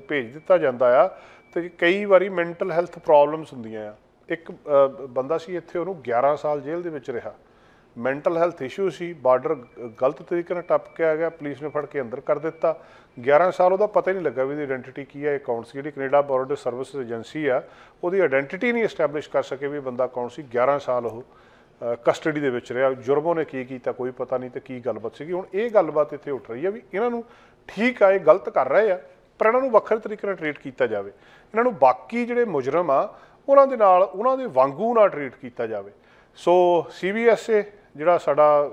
ਭੇਜ ਦਿੱਤਾ ਜਾਂਦਾ ਆ ਤੇ ਕਈ ਵਾਰੀ ਮੈਂਟਲ ਹੈਲਥ ਪ੍ਰੋਬਲਮਸ ਹੁੰਦੀਆਂ ਆ। ਇੱਕ ਬੰਦਾ ਸੀ ਇੱਥੇ, ਉਹਨੂੰ 11 ਸਾਲ ਜੇਲ੍ਹ ਦੇ ਵਿੱਚ ਰਿਹਾ, ਮੈਂਟਲ ਹੈਲਥ ਇਸ਼ੂ ਸੀ, ਬਾਰਡਰ ਗਲਤ ਤਰੀਕੇ ਨਾਲ ਟੱਪ ਕੇ ਆ ਗਿਆ, ਪੁਲਿਸ ਨੇ ਫੜ ਕੇ ਅੰਦਰ ਕਰ ਦਿੱਤਾ। 11 ਸਾਲ ਉਹਦਾ ਪਤਾ ਹੀ ਨਹੀਂ ਲੱਗਾ ਵੀ ਇਹਦੀ ਆਇਡੈਂਟੀਟੀ ਕੀ ਹੈ, ਇਹ ਕੌਣ ਸੀ। ਜਿਹੜੀ ਕੈਨੇਡਾ ਬਾਰਡਰ ਸਰਵਿਸ ਏਜੰਸੀ ਆ ਉਹਦੀ ਆਇਡੈਂਟੀਟੀ ਨਹੀਂ ਐਸਟੈਬਲਿਸ਼ ਕਰ ਸਕੇ ਵੀ ਬੰਦਾ ਕੌਣ ਸੀ। 11 ਸਾਲ ਉਹ ਕਸਟਡੀ ਦੇ ਵਿੱਚ ਰਿਹਾ। ਜੁਰਮੋਂ ਨੇ ਕੀ ਕੀਤਾ ਕੋਈ ਪਤਾ ਨਹੀਂ, ਤੇ ਕੀ ਗੱਲਬਾਤ ਸੀਗੀ। ਹੁਣ ਇਹ ਗੱਲਬਾਤ ਇੱਥੇ ਉੱਠ ਰਹੀ ਹੈ ਵੀ ਇਹਨਾਂ ਨੂੰ ਠੀਕ ਆ, ਇਹ ਗਲਤ ਕਰ ਰਹੇ ਆ, ਪਰ ਇਹਨਾਂ ਨੂੰ ਵੱਖਰੇ ਤਰੀਕੇ ਨਾਲ ਟਰੀਟ ਕੀਤਾ ਜਾਵੇ। ਇਹਨਾਂ ਨੂੰ ਬਾਕੀ ਜਿਹੜੇ ਮੁਜਰਮ ਆ ਉਹਨਾਂ ਦੇ ਨਾਲ ਉਹਨਾਂ ਦੇ ਵਾਂਗੂ ਨਾਲ ਟਰੀਟ ਕੀਤਾ ਜਾਵੇ। ਸੋ CBSA ਜਿਹੜਾ ਸਾਡਾ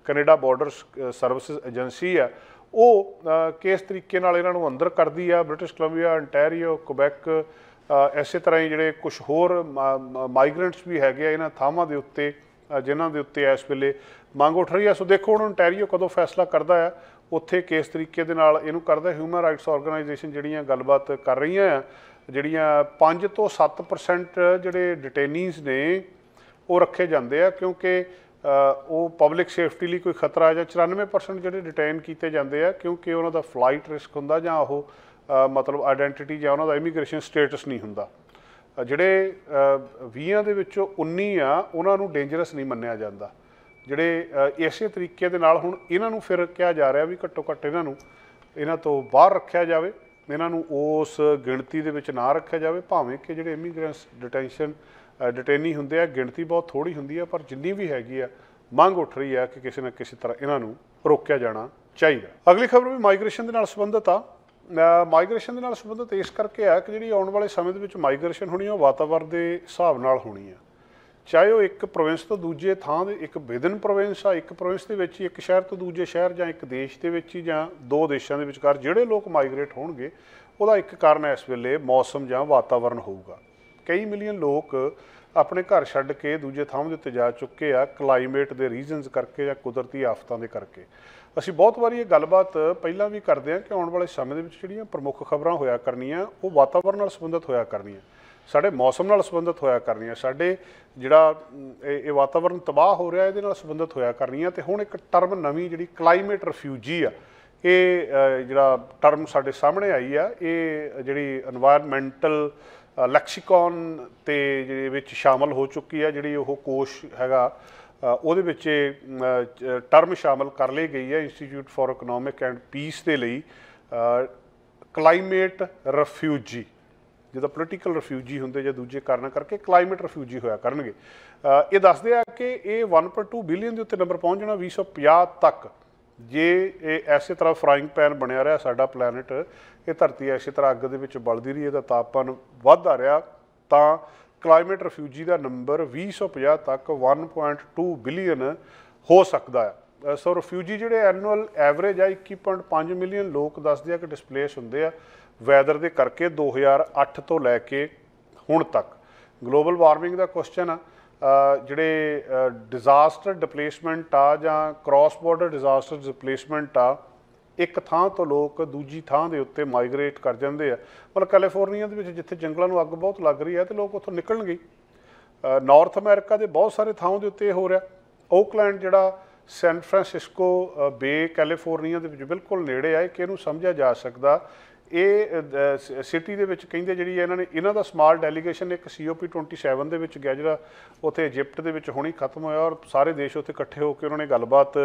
ਕੈਨੇਡਾ ਬਾਰਡਰ ਸਰਵਿਸਿਜ਼ ਏਜੰਸੀ ਆ ਉਹ ਕਿਸ ਤਰੀਕੇ ਨਾਲ ਇਹਨਾਂ ਨੂੰ ਅੰਦਰ ਕਰਦੀ ਆ। ਬ੍ਰਿਟਿਸ਼ ਕੋਲੰਬੀਆ, ontario, ਕੁਬੈਕ, ਇਸੇ ਤਰ੍ਹਾਂ ਹੀ ਜਿਹੜੇ ਕੁਛ ਹੋਰ ਮਾਈਗ੍ਰੈਂਟਸ ਵੀ ਹੈਗੇ ਆ ਇਹਨਾਂ ਥਾਵਾਂ ਦੇ ਉੱਤੇ ਜਿਨ੍ਹਾਂ ਦੇ ਉੱਤੇ ਇਸ ਵੇਲੇ ਮੰਗ ਉੱਠ ਰਹੀ ਆ। ਸੋ ਦੇਖੋ ਹੁਣ ontario ਕਦੋਂ ਫੈਸਲਾ ਕਰਦਾ ਆ, ਉੱਥੇ ਕਿਸ ਤਰੀਕੇ ਦੇ ਨਾਲ ਇਹਨੂੰ ਕਰਦਾ। ਹਿਊਮਨ ਰਾਈਟਸ ਆਰਗੇਨਾਈਜੇਸ਼ਨ ਜਿਹੜੀਆਂ ਗੱਲਬਾਤ ਕਰ ਰਹੀਆਂ ਆ, ਜਿਹੜੀਆਂ 5 ਤੋਂ 7% ਜਿਹੜੇ ਡਿਟੇਨੀਜ਼ ਨੇ ਉਹ ਰੱਖੇ ਜਾਂਦੇ ਆ ਕਿਉਂਕਿ ਉਹ ਪਬਲਿਕ ਸੇਫਟੀ ਲਈ ਕੋਈ ਖਤਰਾ, ਜਾਂ 94% ਜਿਹੜੇ ਡਿਟੇਨ ਕੀਤੇ ਜਾਂਦੇ ਆ ਕਿਉਂਕਿ ਉਹਨਾਂ ਦਾ ਫਲਾਈਟ ਰਿਸਕ ਹੁੰਦਾ, ਜਾਂ ਉਹ ਮਤਲਬ ਆਇਡੈਂਟੀਟੀ ਜਾਂ ਉਹਨਾਂ ਦਾ ਇਮੀਗ੍ਰੇਸ਼ਨ ਸਟੇਟਸ ਨਹੀਂ ਹੁੰਦਾ। ਜਿਹੜੇ 20 ਦੇ ਵਿੱਚੋਂ 19 ਆ ਉਹਨਾਂ ਨੂੰ ਡੇਂਜਰਸ ਨਹੀਂ ਮੰਨਿਆ ਜਾਂਦਾ। ਜਿਹੜੇ ਇਸੇ ਤਰੀਕੇ ਦੇ ਨਾਲ ਹੁਣ ਇਹਨਾਂ ਨੂੰ ਫਿਰ ਕਿਹਾ ਜਾ ਰਿਹਾ ਵੀ ਘੱਟੋ ਘੱਟ ਇਹਨਾਂ ਤੋਂ ਬਾਹਰ ਰੱਖਿਆ ਜਾਵੇ, ਇਹਨਾਂ ਨੂੰ ਉਸ ਗਿਣਤੀ ਦੇ ਵਿੱਚ ਨਾ ਰੱਖਿਆ ਜਾਵੇ। ਭਾਵੇਂ ਕਿ ਜਿਹੜੇ ਇਮੀਗ੍ਰੈਂਟਸ ਡਿਟੇਨੀ ਹੁੰਦੇ ਆ ਗਿਣਤੀ ਬਹੁਤ ਥੋੜ੍ਹੀ ਹੁੰਦੀ ਆ, ਪਰ ਜਿੰਨੀ ਵੀ ਹੈਗੀ ਆ ਮੰਗ ਉੱਠ ਰਹੀ ਆ ਕਿ ਕਿਸੇ ਨਾ ਕਿਸੇ ਤਰ੍ਹਾਂ ਇਹਨਾਂ ਨੂੰ ਰੋਕਿਆ ਜਾਣਾ ਚਾਹੀਦਾ। ਅਗਲੀ ਖਬਰ ਵੀ ਮਾਈਗ੍ਰੇਸ਼ਨ ਦੇ ਨਾਲ ਸੰਬੰਧਿਤ ਆ। ਮਾਈਗ੍ਰੇਸ਼ਨ ਦੇ ਨਾਲ ਸੰਬੰਧਿਤ ਇਸ ਕਰਕੇ ਆ ਕਿ ਜਿਹੜੀ ਆਉਣ ਵਾਲੇ ਸਮੇਂ ਦੇ ਵਿੱਚ ਮਾਈਗ੍ਰੇਸ਼ਨ ਹੋਣੀ ਉਹ ਵਾਤਾਵਰਨ ਦੇ ਹਿਸਾਬ ਨਾਲ ਹੋਣੀ ਆ। ਚਾਹੇ ਉਹ ਇੱਕ ਪ੍ਰੋਵਿੰਸ ਤੋਂ ਦੂਜੇ ਥਾਂ ਦੇ, ਇੱਕ ਵਿਦਨ ਪ੍ਰੋਵਿੰਸ ਆ, ਇੱਕ ਪ੍ਰੋਵਿੰਸ ਦੇ ਵਿੱਚ ਹੀ ਇੱਕ ਸ਼ਹਿਰ ਤੋਂ ਦੂਜੇ ਸ਼ਹਿਰ, ਜਾਂ ਇੱਕ ਦੇਸ਼ ਦੇ ਵਿੱਚ ਹੀ, ਜਾਂ ਦੋ ਦੇਸ਼ਾਂ ਦੇ ਵਿਚਕਾਰ ਜਿਹੜੇ ਲੋਕ ਮਾਈਗ੍ਰੇਟ ਹੋਣਗੇ ਉਹਦਾ ਇੱਕ ਕਾਰਨ ਇਸ ਵੇਲੇ ਮੌਸਮ ਜਾਂ ਵਾਤਾਵਰਨ ਹੋਊਗਾ। ਕਈ ਮਿਲੀਅਨ ਲੋਕ ਆਪਣੇ ਘਰ ਛੱਡ ਕੇ ਦੂਜੇ ਥਾਂ ਦੇ ਉੱਤੇ ਜਾ ਚੁੱਕੇ ਆ ਕਲਾਈਮੇਟ ਦੇ ਰੀਜ਼ਨਸ ਕਰਕੇ ਜਾਂ ਕੁਦਰਤੀ ਆਫਤਾਂ ਦੇ ਕਰਕੇ। ਅਸੀਂ ਬਹੁਤ ਵਾਰੀ ਇਹ ਗੱਲਬਾਤ ਪਹਿਲਾਂ ਵੀ ਕਰਦੇ ਹਾਂ ਕਿ ਆਉਣ ਵਾਲੇ ਸਮੇਂ ਦੇ ਵਿੱਚ ਜਿਹੜੀਆਂ ਪ੍ਰਮੁੱਖ ਖਬਰਾਂ ਹੋਇਆ ਕਰਨੀਆਂ ਉਹ ਵਾਤਾਵਰਨ ਨਾਲ ਸੰਬੰਧਿਤ ਹੋਇਆ ਕਰਨੀਆਂ, ਸਾਡੇ ਮੌਸਮ ਨਾਲ ਸੰਬੰਧਿਤ ਹੋਇਆ ਕਰਨੀਆਂ, ਸਾਡੇ ਜਿਹੜਾ ਇਹ ਵਾਤਾਵਰਨ ਤਬਾਹ ਹੋ ਰਿਹਾ ਇਹਦੇ ਨਾਲ ਸੰਬੰਧਿਤ ਹੋਇਆ ਕਰਨੀਆਂ। ਤੇ ਹੁਣ ਇੱਕ ਟਰਮ ਨਵੀਂ ਜਿਹੜੀ ਕਲਾਈਮੇਟ ਰਿਫਿਊਜੀ ਆ, ਇਹ ਜਿਹੜਾ ਟਰਮ ਸਾਡੇ ਸਾਹਮਣੇ ਆਈ ਆ, ਇਹ ਜਿਹੜੀ এনवायरमेंटल ਲੈਕਸੀਕਨ ਤੇ ਜਿਹੜੇ ਵਿੱਚ ਸ਼ਾਮਲ ਹੋ ਚੁੱਕੀ ਆ। ਜਿਹੜੀ ਉਹ ਕੋਸ਼ ਹੈਗਾ ਉਹਦੇ ਵਿੱਚ ਟਰਮ ਸ਼ਾਮਲ ਕਰ ਲਈ ਗਈ ਹੈ institute for economic end piece ਦੇ ਲਈ। ਕਲਾਈਮੇਟ ਰਿਫਿਊਜੀ, ਜਿੱਦਾਂ ਪੋਲੀਟੀਕਲ ਰਿਫਿਊਜੀ ਹੁੰਦੇ ਜਾਂ ਦੂਜੇ ਕਾਰਨਾਂ ਕਰਕੇ ਕਲਾਈਮੇਟ ਰਿਫਿਊਜੀ ਹੋਇਆ ਕਰਨਗੇ। ਇਹ ਦੱਸਦੇ ਆ ਕਿ ਇਹ 1.2 ਬਿਲੀਅਨ ਦੇ ਉੱਤੇ ਨੰਬਰ ਪਹੁੰਚ ਜਾਣਾ 2050 ਤੱਕ। ਜੇ ਇਹ ਇਸੇ ਤਰ੍ਹਾਂ ਫਰਾਈਂਗ ਪੈਨ ਬਣਿਆ ਰਿਹਾ ਸਾਡਾ ਪਲੈਨਟ, ਇਹ ਧਰਤੀ ਇਸੇ ਤਰ੍ਹਾਂ ਅੱਗ ਦੇ ਵਿੱਚ ਬਲਦੀ ਰਹੀ, ਇਹਦਾ ਤਾਪਮਾਨ ਵੱਧਦਾ ਰਿਹਾ, ਤਾਂ ਕਲਾਈਮੇਟ ਰਿਫਿਊਜੀ ਦਾ ਨੰਬਰ 2050 ਤੱਕ 1.2 ਬਿਲੀਅਨ ਹੋ ਸਕਦਾ ਹੈ। ਸੋ ਰਿਫਿਊਜੀ ਜਿਹੜੇ ਐਨੂਅਲ ਐਵਰੇਜ ਆ 21.5 ਮਿਲੀਅਨ ਲੋਕ ਦੱਸਦੇ ਆ ਕਿ ਡਿਸਪਲੇਸ ਹੁੰਦੇ ਆ ਵੈਦਰ ਦੇ ਕਰਕੇ 2008 ਤੋਂ ਲੈ ਕੇ ਹੁਣ ਤੱਕ। ਗਲੋਬਲ ਵਾਰਮਿੰਗ ਦਾ ਕੁਐਸਚਨ ਆ, ਜਿਹੜੇ ਡਿਜ਼ਾਸਟਰ ਡਿਪਲੇਸਮੈਂਟ ਆ ਜਾਂ ਕ੍ਰਾਸ ਬਾਰਡਰ ਡਿਜ਼ਾਸਟਰ ਡਿਸਪਲੇਸਮੈਂਟ ਆ, ਇੱਕ ਥਾਂ ਤੋਂ ਲੋਕ ਦੂਜੀ ਥਾਂ ਦੇ ਉੱਤੇ ਮਾਈਗ੍ਰੇਟ ਕਰ ਜਾਂਦੇ ਆ। ਮਤਲਬ ਕੈਲੀਫੋਰਨੀਆ ਦੇ ਵਿੱਚ ਜਿੱਥੇ ਜੰਗਲਾਂ ਨੂੰ ਅੱਗ ਬਹੁਤ ਲੱਗ ਰਹੀ ਹੈ ਤੇ ਲੋਕ ਉੱਥੋਂ ਨਿਕਲਣਗੇ। ਨਾਰਥ ਅਮਰੀਕਾ ਦੇ ਬਹੁਤ ਸਾਰੇ ਥਾਵਾਂ ਦੇ ਉੱਤੇ ਇਹ ਹੋ ਰਿਹਾ। ਓਕਲੈਂਡ ਜਿਹੜਾ ਸੈਨ ਫਰਾਂਸਿਸਕੋ ਬੇ ਕੈਲੀਫੋਰਨੀਆ ਦੇ ਵਿੱਚ ਬਿਲਕੁਲ ਨੇੜੇ ਆ, ਕਿ ਇਹਨੂੰ ਸਮਝਿਆ ਜਾ ਸਕਦਾ ਇਹ ਸਿਟੀ ਦੇ ਵਿੱਚ ਕਹਿੰਦੇ ਜਿਹੜੀ ਇਹਨਾਂ ਨੇ ਇਹਨਾਂ ਦਾ ਸਮਾਲ ਡੈਲੀਗੇਸ਼ਨ ਇੱਕ COP27 ਦੇ ਵਿੱਚ ਗਿਆ, ਜਿਹੜਾ ਉੱਥੇ ਇਜਿਪਟ ਦੇ ਵਿੱਚ ਹੁਣੀ ਖਤਮ ਹੋਇਆ, ਔਰ ਸਾਰੇ ਦੇਸ਼ ਉੱਥੇ ਇਕੱਠੇ ਹੋ ਕੇ ਉਹਨਾਂ ਨੇ ਗੱਲਬਾਤ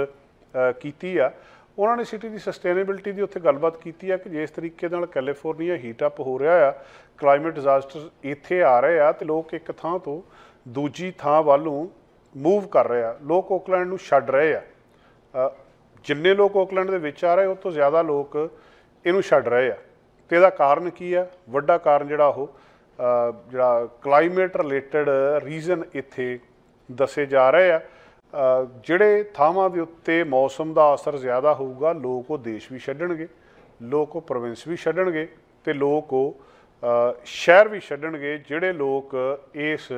ਕੀਤੀ ਆ। ਉਹਨਾਂ ਨੇ ਸਿਟੀ ਦੀ ਸਸਟੇਨੇਬਿਲਿਟੀ ਦੀ ਉੱਥੇ ਗੱਲਬਾਤ ਕੀਤੀ ਆ ਕਿ ਜਿਸ ਤਰੀਕੇ ਨਾਲ ਕੈਲੀਫੋਰਨੀਆ ਹੀਟ ਅਪ ਹੋ ਰਿਹਾ ਆ, ਕਲਾਈਮੇਟ ਡਿਜ਼ਾਸਟਰ ਇੱਥੇ ਆ ਰਹੇ ਆ ਤੇ ਲੋਕ ਇੱਕ ਥਾਂ ਤੋਂ ਦੂਜੀ ਥਾਂ ਵੱਲ ਨੂੰ ਮੂਵ ਕਰ ਰਹੇ ਆ, ਲੋਕ ਓਕਲੈਂਡ ਨੂੰ ਛੱਡ ਰਹੇ ਆ। ਜਿੰਨੇ ਲੋਕ ਓਕਲੈਂਡ ਦੇ ਵਿੱਚ ਆ ਰਹੇ ਉਹ ਤੋਂ ਜ਼ਿਆਦਾ ਲੋਕ ਇਹਨੂੰ ਛੱਡ ਰਹੇ ਆ। ਤੇ ਇਹਦਾ ਕਾਰਨ ਕੀ ਆ? ਵੱਡਾ ਕਾਰਨ ਜਿਹੜਾ ਉਹ ਜਿਹੜਾ ਕਲਾਈਮੇਟ ਰਿਲੇਟਡ ਰੀਜ਼ਨ ਇੱਥੇ ਦੱਸੇ ਜਾ ਰਹੇ ਆ। ਜਿਹੜੇ ਥਾਵਾਂ ਦੇ ਉੱਤੇ ਮੌਸਮ ਦਾ ਅਸਰ ਜ਼ਿਆਦਾ ਹੋਊਗਾ, ਲੋਕ ਉਹ ਦੇਸ਼ ਵੀ ਛੱਡਣਗੇ, ਲੋਕ ਉਹ ਪ੍ਰੋਵਿੰਸ ਵੀ ਛੱਡਣਗੇ ਤੇ ਲੋਕ ਉਹ ਸ਼ਹਿਰ ਵੀ ਛੱਡਣਗੇ। ਜਿਹੜੇ ਲੋਕ ਇਸ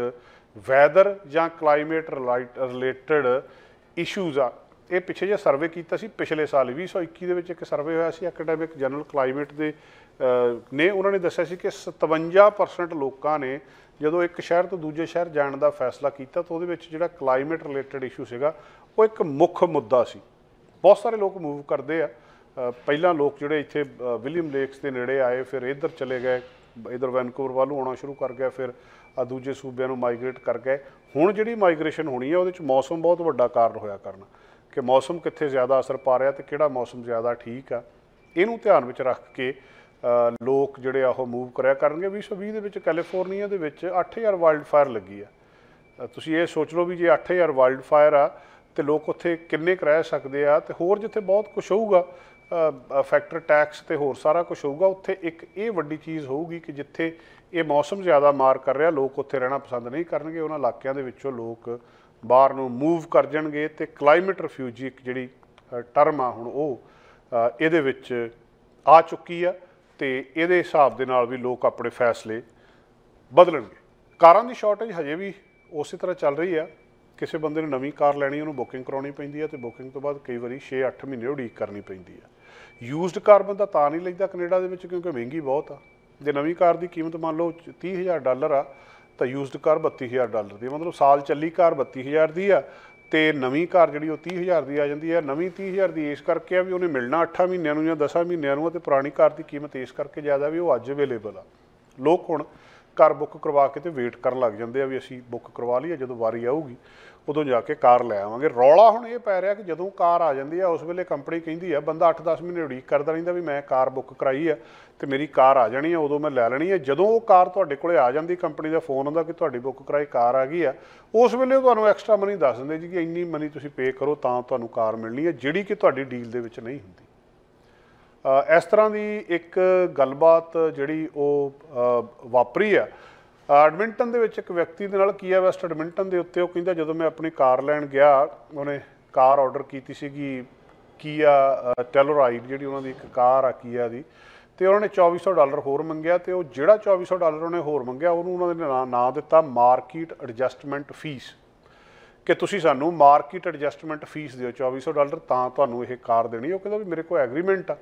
ਵੈਦਰ ਜਾਂ ਕਲਾਈਮੇਟ ਰਿਲੇਟਡ ਇਸ਼ੂਜ਼ ਆ, ਇਹ ਪਿੱਛੇ ਜੇ ਸਰਵੇ ਕੀਤਾ ਸੀ ਪਿਛਲੇ ਸਾਲ 2021 ਦੇ ਵਿੱਚ ਇੱਕ ਸਰਵੇ ਹੋਇਆ ਸੀ ਐਕੈਡੈਮਿਕ ਜਨਰਲ ਕਲਾਈਮੇਟ ਦੇ ਨੇ, ਉਹਨਾਂ ਨੇ ਦੱਸਿਆ ਸੀ ਕਿ 57% ਲੋਕਾਂ ਨੇ ਜਦੋਂ ਇੱਕ ਸ਼ਹਿਰ ਤੋਂ ਦੂਜੇ ਸ਼ਹਿਰ ਜਾਣ ਦਾ ਫੈਸਲਾ ਕੀਤਾ ਤਾਂ ਉਹਦੇ ਵਿੱਚ ਜਿਹੜਾ ਕਲਾਈਮੇਟ ਰਿਲੇਟਡ ਇਸ਼ੂ ਸੀਗਾ ਉਹ ਇੱਕ ਮੁੱਖ ਮੁੱਦਾ ਸੀ। ਬਹੁਤ ਸਾਰੇ ਲੋਕ ਮੂਵ ਕਰਦੇ ਆ। ਪਹਿਲਾਂ ਲੋਕ ਜਿਹੜੇ ਇੱਥੇ ਵਿਲੀਅਮ ਲੇਕਸ ਦੇ ਨੇੜੇ ਆਏ, ਫਿਰ ਇੱਧਰ ਚਲੇ ਗਏ, ਇੱਧਰ ਵੈਨਕੂਵਰ ਵੱਲ ਨੂੰ ਆਉਣਾ ਸ਼ੁਰੂ ਕਰ ਗਿਆ, ਫਿਰ ਦੂਜੇ ਸੂਬਿਆਂ ਨੂੰ ਮਾਈਗ੍ਰੇਟ ਕਰ ਗਏ। ਹੁਣ ਜਿਹੜੀ ਮਾਈਗ੍ਰੇਸ਼ਨ ਹੋਣੀ ਹੈ ਉਹਦੇ 'ਚ ਮੌਸਮ ਬਹੁਤ ਵੱਡਾ ਕਾਰਨ ਹੋਇਆ ਕਰਨਾ ਕਿ ਮੌਸਮ ਕਿੱਥੇ ਜ਼ਿਆਦਾ ਅਸਰ ਪਾ ਰਿਹਾ ਤੇ ਕਿਹੜਾ ਮੌਸਮ ਜ਼ਿਆਦਾ ਠੀਕ ਆ। ਇਹਨੂੰ ਧਿਆਨ ਵਿੱਚ ਰੱਖ ਕੇ ਲੋਕ ਜਿਹੜੇ ਆ ਉਹ ਮੂਵ ਕਰਿਆ ਕਰਨਗੇ। 2020 ਦੇ ਵਿੱਚ ਕੈਲੀਫੋਰਨੀਆ ਦੇ ਵਿੱਚ 8000 ਵਾਈਲਡ ਫਾਇਰ ਲੱਗੀ ਆ। ਤੁਸੀਂ ਇਹ ਸੋਚ ਲਓ ਵੀ ਜੇ 8000 ਵਾਈਲਡ ਫਾਇਰ ਆ ਤੇ ਲੋਕ ਉੱਥੇ ਕਿੰਨੇ ਕੁ ਰਹਿ ਸਕਦੇ ਆ। ਤੇ ਹੋਰ ਜਿੱਥੇ ਬਹੁਤ ਕੁਛ ਹੋਊਗਾ, ਫੈਕਟਰ ਟੈਕਸ ਤੇ ਹੋਰ ਸਾਰਾ ਕੁਛ ਹੋਊਗਾ, ਉੱਥੇ ਇੱਕ ਇਹ ਵੱਡੀ ਚੀਜ਼ ਹੋਊਗੀ ਕਿ ਜਿੱਥੇ ਇਹ ਮੌਸਮ ਜ਼ਿਆਦਾ ਮਾਰ ਕਰ ਰਿਹਾ, ਲੋਕ ਉੱਥੇ ਰਹਿਣਾ ਪਸੰਦ ਨਹੀਂ ਕਰਨਗੇ। ਉਹਨਾਂ ਇਲਾਕਿਆਂ ਦੇ ਵਿੱਚੋਂ ਲੋਕ ਬਾਹਰ ਨੂੰ ਮੂਵ ਕਰ ਜਾਣਗੇ ਤੇ ਕਲਾਈਮੇਟ ਰਿਫਿਊਜੀ ਇੱਕ ਜਿਹੜੀ ਟਰਮ ਆ ਹੁਣ ਉਹ ਇਹਦੇ ਵਿੱਚ ਆ ਚੁੱਕੀ ਆ ਤੇ ਇਹਦੇ ਹਿਸਾਬ ਦੇ ਨਾਲ ਵੀ ਲੋਕ ਆਪਣੇ ਫੈਸਲੇ ਬਦਲਣਗੇ। ਕਾਰਾਂ ਦੀ ਸ਼ਾਰਟੇਜ ਹਜੇ ਵੀ ਉਸੇ ਤਰ੍ਹਾਂ ਚੱਲ ਰਹੀ ਆ। ਕਿਸੇ ਬੰਦੇ ਨੂੰ ਨਵੀਂ ਕਾਰ ਲੈਣੀ, ਉਹਨੂੰ ਬੁਕਿੰਗ ਕਰਾਉਣੀ ਪੈਂਦੀ ਆ ਤੇ ਬੁਕਿੰਗ ਤੋਂ ਬਾਅਦ ਕਈ ਵਾਰੀ 6-8 ਮਹੀਨੇ ਉਡੀਕ ਕਰਨੀ ਪੈਂਦੀ ਆ। ਯੂਜ਼ਡ ਕਾਰ ਬੰਦਾ ਤਾਂ ਨਹੀਂ ਲੈਂਦਾ ਕੈਨੇਡਾ ਦੇ ਵਿੱਚ ਕਿਉਂਕਿ ਮਹਿੰਗੀ ਬਹੁਤ ਆ। ਜੇ ਨਵੀਂ ਕਾਰ ਦੀ ਕੀਮਤ ਮੰਨ ਲਓ $30,000 ਆ ਤਾਂ ਯੂਜ਼ਡ ਕਾਰ $32,000 ਦੀ, ਮਤਲਬ ਸਾਲ ਚੱਲੀ ਕਾਰ 32,000 ਦੀ ਆ ਤੇ ਨਵੀਂ ਕਾਰ ਜਿਹੜੀ ਉਹ 30,000 ਦੀ ਆ ਜਾਂਦੀ ਆ। ਨਵੀਂ 30,000 ਦੀ ਇਸ ਕਰਕੇ ਆ ਵੀ ਉਹਨੇ ਮਿਲਣਾ 8 ਮਹੀਨਿਆਂ ਨੂੰ ਜਾਂ 10 ਮਹੀਨਿਆਂ ਨੂੰ, ਤੇ ਪੁਰਾਣੀ ਕਾਰ ਦੀ ਕੀਮਤ ਇਸ ਕਰਕੇ ਜ਼ਿਆਦਾ ਵੀ ਉਹ ਅੱਜ ਅਵੇਲੇਬਲ ਆ। ਲੋਕ ਹੁਣ ਕਾਰ ਬੁੱਕ ਕਰਵਾ ਕੇ ਤੇ ਵੇਟ ਕਰਨ ਲੱਗ ਜਾਂਦੇ ਆ ਵੀ ਅਸੀਂ ਬੁੱਕ ਕਰਵਾ ਲਈਏ, ਜਦੋਂ ਵਾਰੀ ਆਊਗੀ ਉਦੋਂ ਜਾ ਕੇ ਕਾਰ ਲੈ ਆਵਾਂਗੇ। ਰੌਲਾ ਹੁਣ ਇਹ ਪੈ ਰਿਹਾ ਕਿ ਜਦੋਂ ਕਾਰ ਆ ਜਾਂਦੀ ਆ ਉਸ ਵੇਲੇ ਕੰਪਨੀ ਕਹਿੰਦੀ ਆ, ਬੰਦਾ 8-10 ਮਹੀਨੇ ਉਡੀਕ ਕਰਦਾ ਰਹਿੰਦਾ ਵੀ ਮੈਂ ਕਾਰ ਬੁੱਕ ਕਰਾਈ ਆ ਤੇ ਮੇਰੀ ਕਾਰ ਆ ਜਾਣੀ ਆ, ਉਦੋਂ ਮੈਂ ਲੈ ਲੈਣੀ ਆ। ਜਦੋਂ ਉਹ ਕਾਰ ਤੁਹਾਡੇ ਕੋਲੇ ਆ ਜਾਂਦੀ, ਕੰਪਨੀ ਦਾ ਫੋਨ ਆਉਂਦਾ ਕਿ ਤੁਹਾਡੀ ਬੁੱਕ ਕਰਾਈ ਕਾਰ ਆ ਗਈ ਆ, ਉਸ ਵੇਲੇ ਉਹ ਤੁਹਾਨੂੰ ਐਕਸਟਰਾ ਮਨੀ ਦੱਸ ਦਿੰਦੇ ਜੀ ਕਿ ਇੰਨੀ ਮਨੀ ਤੁਸੀਂ ਪੇ ਕਰੋ ਤਾਂ ਤੁਹਾਨੂੰ ਕਾਰ ਮਿਲਣੀ ਹੈ, ਜਿਹੜੀ ਕਿ ਤੁਹਾਡੀ ਡੀਲ ਦੇ ਵਿੱਚ ਨਹੀਂ ਹੁੰਦੀ। ਇਸ ਤਰ੍ਹਾਂ ਦੀ ਇੱਕ ਗੱਲਬਾਤ ਜਿਹੜੀ ਉਹ ਵਾਪਰੀ ਆ ਐਡਮਿੰਟਨ ਦੇ ਵਿੱਚ। ਇੱਕ ਵਿਅਕਤੀ ਦੇ ਨਾਲ ਕੀਆ ਵੈਸਟ ਐਡਮਿੰਟਨ ਦੇ ਉੱਤੇ, ਉਹ ਕਹਿੰਦਾ ਜਦੋਂ ਮੈਂ ਆਪਣੀ ਕਾਰ ਲੈਣ ਗਿਆ, ਉਹਨੇ ਕਾਰ ਆਰਡਰ ਕੀਤੀ ਸੀਗੀ ਕੀਆ ਟੈਲੋਰਾਈਡ, ਜਿਹੜੀ ਉਹਨਾਂ ਦੀ ਇੱਕ ਕਾਰ ਆ ਕੀਆ ਦੀ, ਤੇ ਉਹਨਾਂ ਨੇ $2400 ਹੋਰ ਮੰਗਿਆ ਤੇ ਉਹ ਜਿਹੜਾ $2400 ਉਹਨੇ ਹੋਰ ਮੰਗਿਆ ਉਹਨੂੰ ਉਹਨਾਂ ਨੇ ਨਾਂ ਦਿੱਤਾ ਮਾਰਕੀਟ ਐਡਜਸਟਮੈਂਟ ਫੀਸ, ਕਿ ਤੁਸੀਂ ਸਾਨੂੰ ਮਾਰਕੀਟ ਐਡਜਸਟਮੈਂਟ ਫੀਸ ਦਿਓ $2400 ਤਾਂ ਤੁਹਾਨੂੰ ਇਹ ਕਾਰ ਦੇਣੀ। ਉਹ ਕਹਿੰਦਾ ਵੀ ਮੇਰੇ ਕੋਲ ਐਗਰੀਮੈਂਟ ਆ,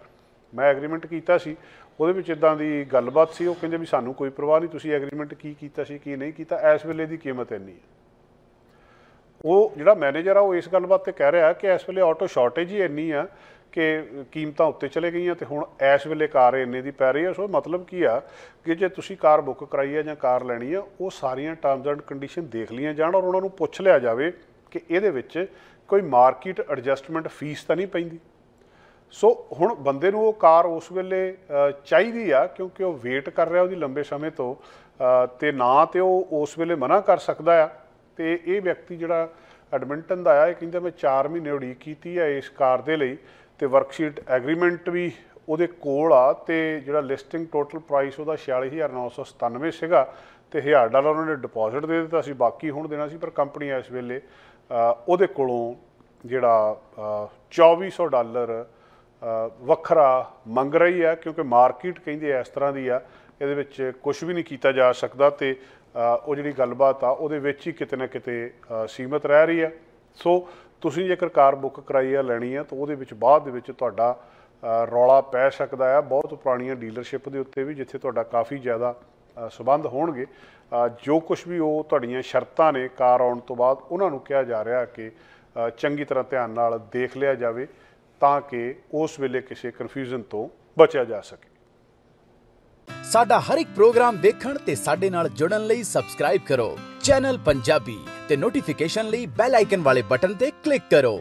ਮੈਂ ਐਗਰੀਮੈਂਟ ਕੀਤਾ ਸੀ, ਉਹਦੇ ਵਿੱਚ ਇੱਦਾਂ ਦੀ ਗੱਲਬਾਤ ਸੀ। ਉਹ ਕਹਿੰਦੇ ਵੀ ਸਾਨੂੰ ਕੋਈ ਪਰਵਾਹ ਨਹੀਂ, ਤੁਸੀਂ ਐਗਰੀਮੈਂਟ ਕੀ ਕੀਤਾ ਸੀ ਕੀ ਨਹੀਂ ਕੀਤਾ, ਇਸ ਵੇਲੇ ਦੀ ਕੀਮਤ ਇੰਨੀ ਹੈ। ਉਹ ਜਿਹੜਾ ਮੈਨੇਜਰ ਆ ਉਹ ਇਸ ਗੱਲਬਾਤ 'ਤੇ ਕਹਿ ਰਿਹਾ ਕਿ ਇਸ ਵੇਲੇ ਆਟੋ ਸ਼ਾਰਟੇਜ ਹੀ ਇੰਨੀ ਆ ਕਿ ਕੀਮਤਾਂ ਉੱਤੇ ਚਲੇ ਗਈਆਂ ਤੇ ਹੁਣ ਇਸ ਵੇਲੇ ਕਾਰ ਇੰਨੇ ਦੀ ਪੈ ਰਹੀ ਹੈ। ਸੋ ਮਤਲਬ ਕੀ ਆ ਕਿ ਜੇ ਤੁਸੀਂ ਕਾਰ ਬੁੱਕ ਕਰਾਈ ਹੈ ਜਾਂ ਕਾਰ ਲੈਣੀ ਆ, ਉਹ ਸਾਰੀਆਂ ਟਰਮਸ ਐਂਡ ਕੰਡੀਸ਼ਨ ਦੇਖ ਲਈਆਂ ਜਾਣ ਔਰ ਉਹਨਾਂ ਨੂੰ ਪੁੱਛ ਲਿਆ ਜਾਵੇ ਕਿ ਇਹਦੇ ਵਿੱਚ ਕੋਈ ਮਾਰਕੀਟ ਐਡਜਸਟਮੈਂਟ ਫੀਸ ਤਾਂ ਨਹੀਂ ਪੈਂਦੀ। ਸੋ ਹੁਣ ਬੰਦੇ ਨੂੰ ਉਹ ਕਾਰ ਉਸ ਵੇਲੇ ਚਾਹੀਦੀ ਆ ਕਿਉਂਕਿ ਉਹ ਵੇਟ ਕਰ ਰਿਹਾ ਉਹਦੀ ਲੰਬੇ ਸਮੇਂ ਤੋਂ, ਤੇ ਨਾ ਤੇ ਉਹ ਉਸ ਵੇਲੇ ਮਨਾ ਕਰ ਸਕਦਾ ਆ। ਤੇ ਇਹ ਵਿਅਕਤੀ ਜਿਹੜਾ ਐਡਮਿੰਟਨ ਦਾ ਆ, ਇਹ ਕਹਿੰਦਾ ਮੈਂ 4 ਮਹੀਨੇ ਉਡੀਕ ਕੀਤੀ ਆ ਇਸ ਕਾਰ ਦੇ ਲਈ ਤੇ ਵਰਕਸ਼ੀਟ ਐਗਰੀਮੈਂਟ ਵੀ ਉਹਦੇ ਕੋਲ ਆ ਤੇ ਜਿਹੜਾ ਲਿਸਟਿੰਗ ਟੋਟਲ ਪ੍ਰਾਈਸ ਉਹਦਾ 46,997 ਸੀਗਾ ਤੇ $1000 ਉਹਨਾਂ ਨੇ ਡਿਪੋਜ਼ਿਟ ਦੇ ਦਿੱਤਾ ਸੀ, ਬਾਕੀ ਹੁਣ ਦੇਣਾ ਸੀ। ਪਰ ਕੰਪਨੀ ਇਸ ਵੇਲੇ ਉਹਦੇ ਕੋਲੋਂ ਜਿਹੜਾ $2400 ਵੱਖਰਾ ਮੰਗ ਰਹੀ ਆ ਕਿਉਂਕਿ ਮਾਰਕੀਟ ਕਹਿੰਦੇ ਇਸ ਤਰ੍ਹਾਂ ਦੀ ਆ, ਇਹਦੇ ਵਿੱਚ ਕੁਝ ਵੀ ਨਹੀਂ ਕੀਤਾ ਜਾ ਸਕਦਾ ਤੇ ਉਹ ਜਿਹੜੀ ਗੱਲਬਾਤ ਆ ਉਹਦੇ ਵਿੱਚ ਹੀ ਕਿਤੇ ਨਾ ਕਿਤੇ ਸੀਮਤ ਰਹਿ ਰਹੀ ਆ। ਸੋ ਤੁਸੀਂ ਜੇਕਰ ਕਾਰ ਬੁੱਕ ਕਰਾਈ ਆ, ਲੈਣੀ ਆ, ਤਾਂ ਉਹਦੇ ਵਿੱਚ ਬਾਅਦ ਦੇ ਵਿੱਚ ਤੁਹਾਡਾ ਰੌਲਾ ਪੈ ਸਕਦਾ ਆ ਬਹੁਤ ਪੁਰਾਣੀਆਂ ਡੀਲਰਸ਼ਿਪ ਦੇ ਉੱਤੇ ਵੀ, ਜਿੱਥੇ ਤੁਹਾਡਾ ਕਾਫੀ ਜ਼ਿਆਦਾ ਸਬੰਧ ਹੋਣਗੇ। ਜੋ ਕੁਛ ਵੀ ਉਹ ਤੁਹਾਡੀਆਂ ਸ਼ਰਤਾਂ ਨੇ ਕਾਰ ਆਉਣ ਤੋਂ ਬਾਅਦ, ਉਹਨਾਂ ਨੂੰ ਕਿਹਾ ਜਾ ਰਿਹਾ ਕਿ ਚੰਗੀ ਤਰ੍ਹਾਂ ਧਿਆਨ ਨਾਲ ਦੇਖ ਲਿਆ ਜਾਵੇ ਤਾਂ ਕਿ ਉਸ ਵੇਲੇ ਕਿਸੇ ਕਨਫਿਊਜ਼ਨ ਤੋਂ ਬਚਿਆ ਜਾ ਸਕੇ। ਸਾਡਾ ਹਰ ਇੱਕ ਪ੍ਰੋਗਰਾਮ ਵੇਖਣ ਤੇ ਸਾਡੇ ਨਾਲ ਜੁੜਨ ਲਈ ਸਬਸਕ੍ਰਾਈਬ ਕਰੋ ਚੈਨਲ ਪੰਜਾਬੀ ਤੇ ਨੋਟੀਫਿਕੇਸ਼ਨ ਲਈ ਬੈਲ ਆਈਕਨ ਵਾਲੇ ਬਟਨ ਤੇ ਕਲਿੱਕ ਕਰੋ।